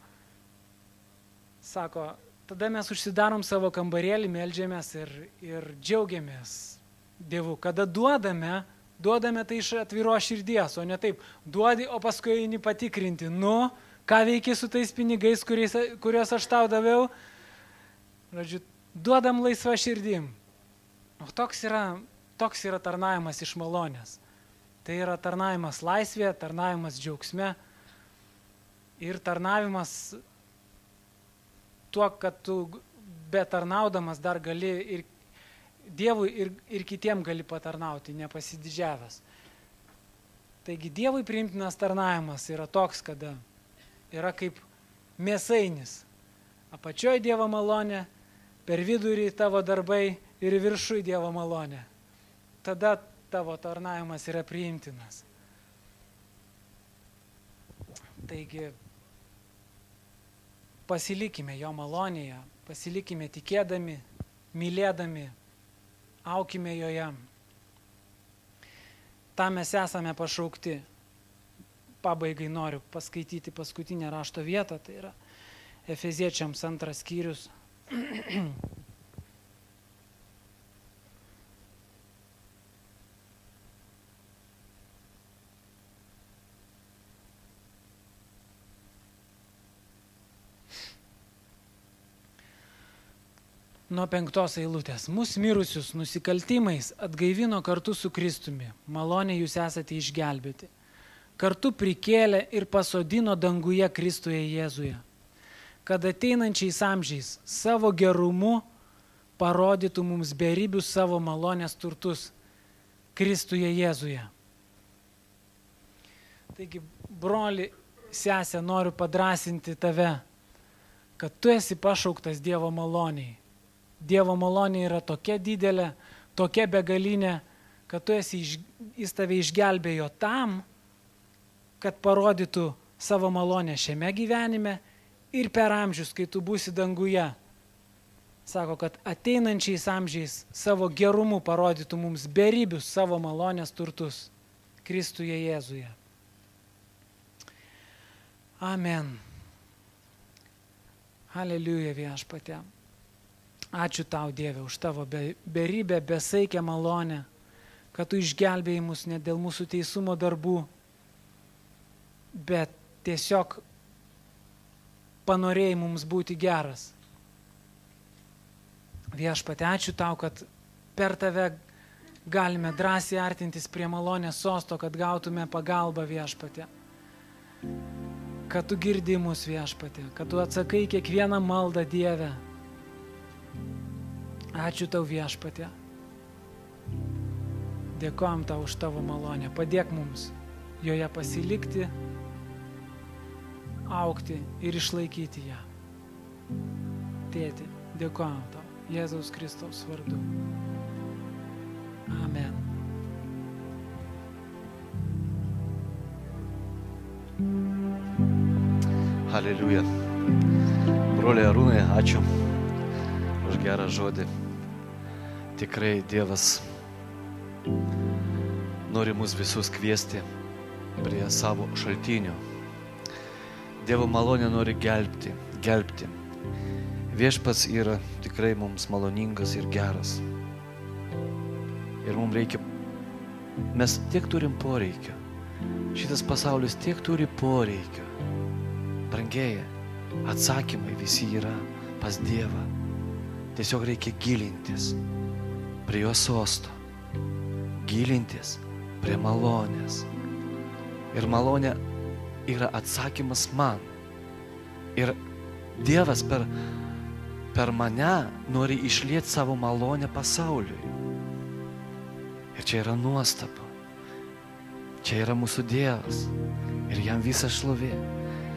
Sako, tada mes užsidarom savo kambarėlį, meldžiamės ir džiaugiamės Dievu. Kada duodame, duodame tai iš atviros širdies, o ne taip, duodi, o paskui eini patikrinti. Nu, ką veiki su tais pinigais, kuriuos aš tau daviau? Žodžiu, duodam laisvą širdim. O toks yra tarnavimas iš malonės. Tai yra tarnavimas laisvėje, tarnavimas džiaugsme ir tarnavimas tuo, kad tu betarnaudamas dar gali ir Dievui ir kitiem gali patarnauti, nepasididžiavęs. Taigi Dievui priimtinas tarnavimas yra toks, kada yra kaip mėsainis. Apačioj Dievo malonė, per vidurį tavo darbai ir viršui Dievo malonė. Tada tavo tarnavimas yra priimtinas. Taigi pasilikime jo malonėje, pasilikime tikėdami, mylėdami, aukime joje. Tam mes esame pašaukti. Pabaigai noriu paskaityti paskutinę rašto vietą, tai yra Efeziečiams 2 skyrius. Nuo 5 eilutės. Mūsų mirusius nusikaltimais atgaivino kartu su Kristumi. Malonė jūs esate išgelbėti. Kartu prikėlė ir pasodino danguje Kristuje Jėzuje. Kad ateinančiais amžiais savo gerumu parodytų mums beribius savo malonės turtus Kristuje Jėzuje. Taigi, broli, sesė, noriu padrasinti tave, kad tu esi pašauktas Dievo maloniai. Dievo malonė yra tokia didelė, tokia begalinė, kad jis tave išgelbėjo tam, kad parodytų savo malonę šiame gyvenime ir per amžius, kai tu būsi danguje. Sako, kad ateinančiais amžiais savo gerumu parodytų mums beribius savo malonės turtus Kristuje Jėzuje. Amen. Aleliuja Viešpatie. Ačiū tau, Dieve, už tavo beribę, besaikę malonę, kad tu išgelbėjai mus ne dėl mūsų teisumo darbų, bet tiesiog panorėjai mums būti geras. Viešpatie, ačiū tau, kad per tave galime drąsiai artintis prie malonės sosto, kad gautume pagalbą, Viešpatie. Kad tu girdi mus, Viešpatie, kad tu atsakai kiekvieną maldą, Dieve. Ačiū tau, Viešpatie. Dėkojam tau už tavo malonę. Padėk mums joje pasilikti, augti ir išlaikyti ją. Tėti, dėkojam tau Jėzaus Kristaus vardu. Amen. Haleliuja. Broliai Arūnai, ačiū už gerą žodį. Tikrai Dievas nori mus visus kviesti prie savo šaltinių. Dievo malonė nori gelbti. Viešpats yra tikrai mums maloningas ir geras. Ir mums reikia, mes tiek turim poreikio. Šitas pasaulis tiek turi poreikio. Brangieji, atsakymai visi yra pas Dievą. Tiesiog reikia gilintis prie jo sosto, gilintis prie malonės. Ir malonė yra atsakymas man. Ir Dievas per mane nori išlieti savo malonę pasauliui. Ir čia yra nuostabu. Čia yra mūsų Dievas. Ir jam visa šlovė,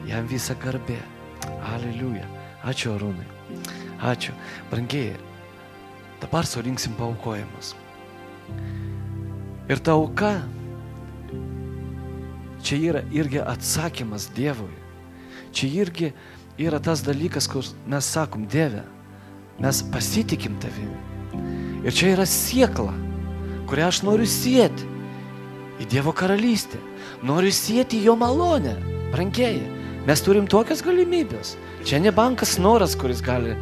jam visa garbė. Aleliuja. Ačiū, Arūnai. Ačiū. Brangieji, dabar surinksim paaukojimus. Ir ta auka, čia yra irgi atsakymas Dievui. Čia irgi yra tas dalykas, kur mes sakom, Dieve, mes pasitikim tavimi. Ir čia yra siekla, kurią aš noriu sieti į Dievo karalystę. Noriu sieti jo malonę. Brangieji, mes turim tokias galimybės. Čia ne bankas Noras, kuris gali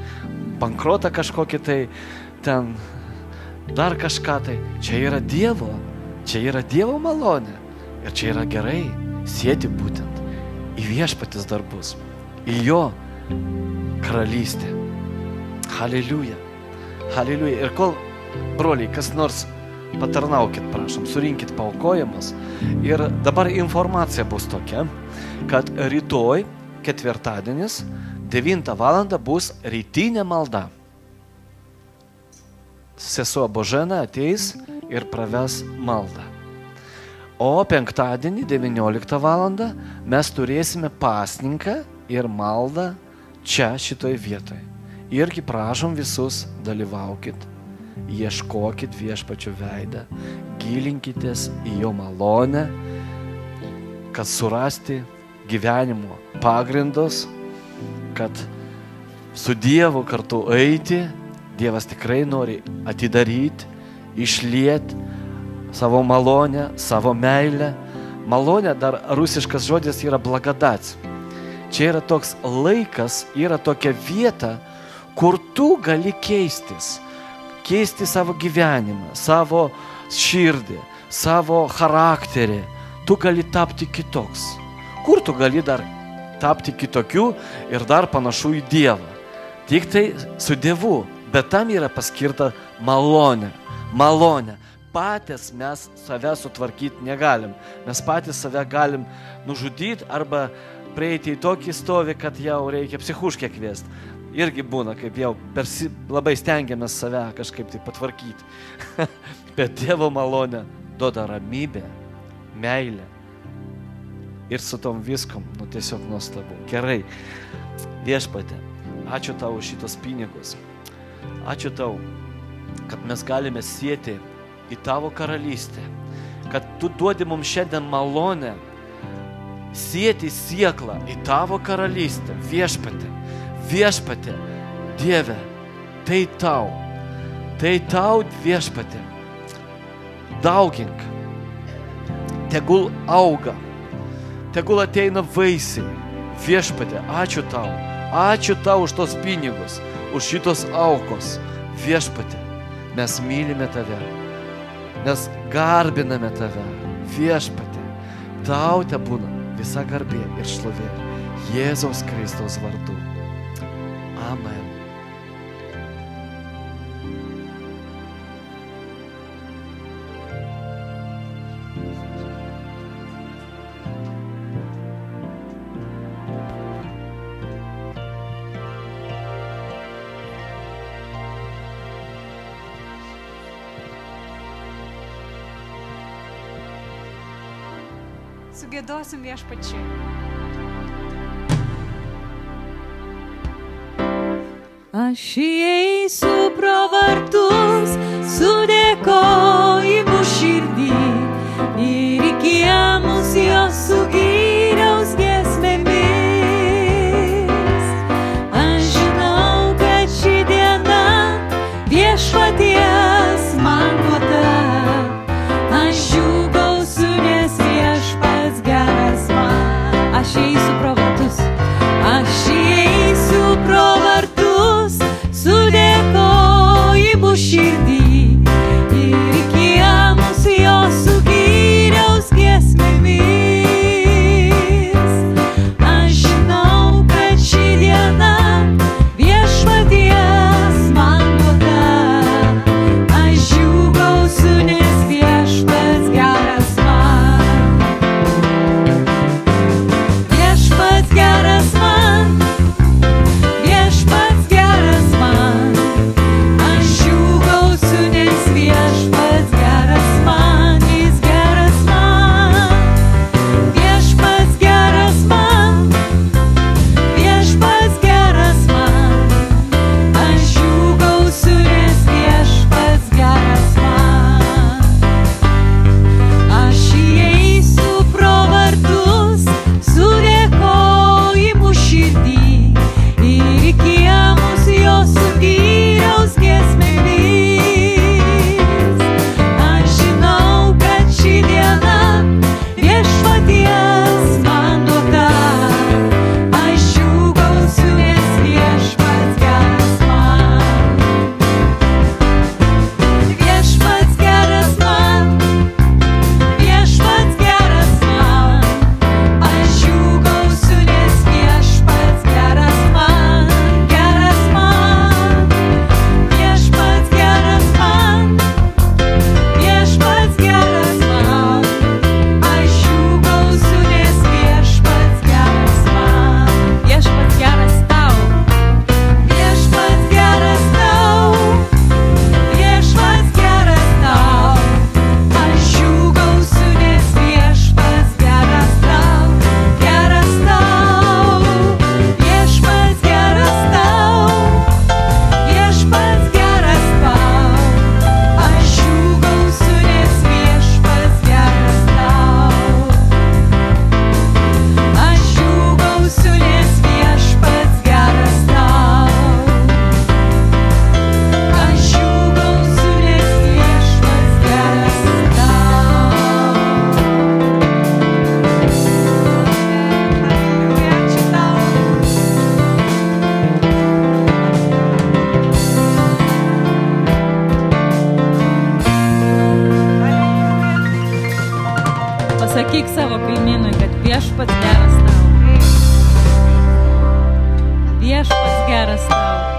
bankrotą kažkokį tai, ten dar kažką tai. Čia yra Dievo Čia yra Dievo malonė. Ir čia yra gerai sieti būtent į viešpaties darbus, į jo karalystę. Haleliuja. Haleliuja. Ir kol, broliai, kas nors patarnaukit, prašom, surinkit paaukojimus. Ir dabar informacija bus tokia, kad rytoj, ketvirtadienis, 9 valandą bus rytinė malda. Sesuo Božena ateis ir praves maldą. O penktadienį, 19 valandą, mes turėsime pasninką ir maldą čia, šitoj vietoj. Irgi prašom visus, dalyvaukit, ieškokit viešpačio veidą, gilinkitės į jo malonę, kad surasti gyvenimo pagrindus, kad su Dievu kartu eiti. Dievas tikrai nori atidaryti, išlieti savo malonę, savo meilę. Malonė, dar rusiškas žodis yra blagadats. Čia yra toks laikas, yra tokia vieta, kur tu gali keistis. Keisti savo gyvenimą, savo širdį, savo charakterį. Tu gali tapti kitoks. Kur tu gali dar tapti kitokiu ir dar panašu į Dievą? Tik tai su Dievu. Bet tam yra paskirta malonė. Malonė. Patys mes save sutvarkyti negalim. Mes patys save galim nužudyti arba prieiti į tokį stovį, kad jau reikia psichuškę kviesti. Irgi būna, kaip jau labai stengiamės save kažkaip tai patvarkyti. Bet Dievo malonė duoda ramybę, meilę. Ir su tom viskom, tiesiog nuostabu. Gerai, Viešpatie, ačiū tau už šitos pinigus. Ačiū tau, kad mes galime sieti į tavo karalystę, kad tu duodi mums šiandien malonę sieti sieklą į tavo karalystę. Viešpatie, Viešpatie, Dieve, tai tau Viešpatie, daugink, tegul auga, tegul ateina vaisiai. Viešpatie, ačiū tau už tos pinigus, už šitos aukos. Viešpatie, mes mylime tave, mes garbiname tave. Viešpatie, tau te būna visa garbė ir šlovė Jėzaus Kristaus vardu. Amen. Sugiedosim Viešpačiui. Aš įeisiu pro vartus su dėkojimu širdį ir į kiemus jos sugyriaus giesmėmis. Aš žinau, kad ši diena Viešpaties man duota. Aš džiūgausiu, nes Viešpats geras man. Aš įeisiu pro vartus su dėkojimu. Pasakyk savo kaimynui, kad viešpats geras tau. Viešpats geras tau.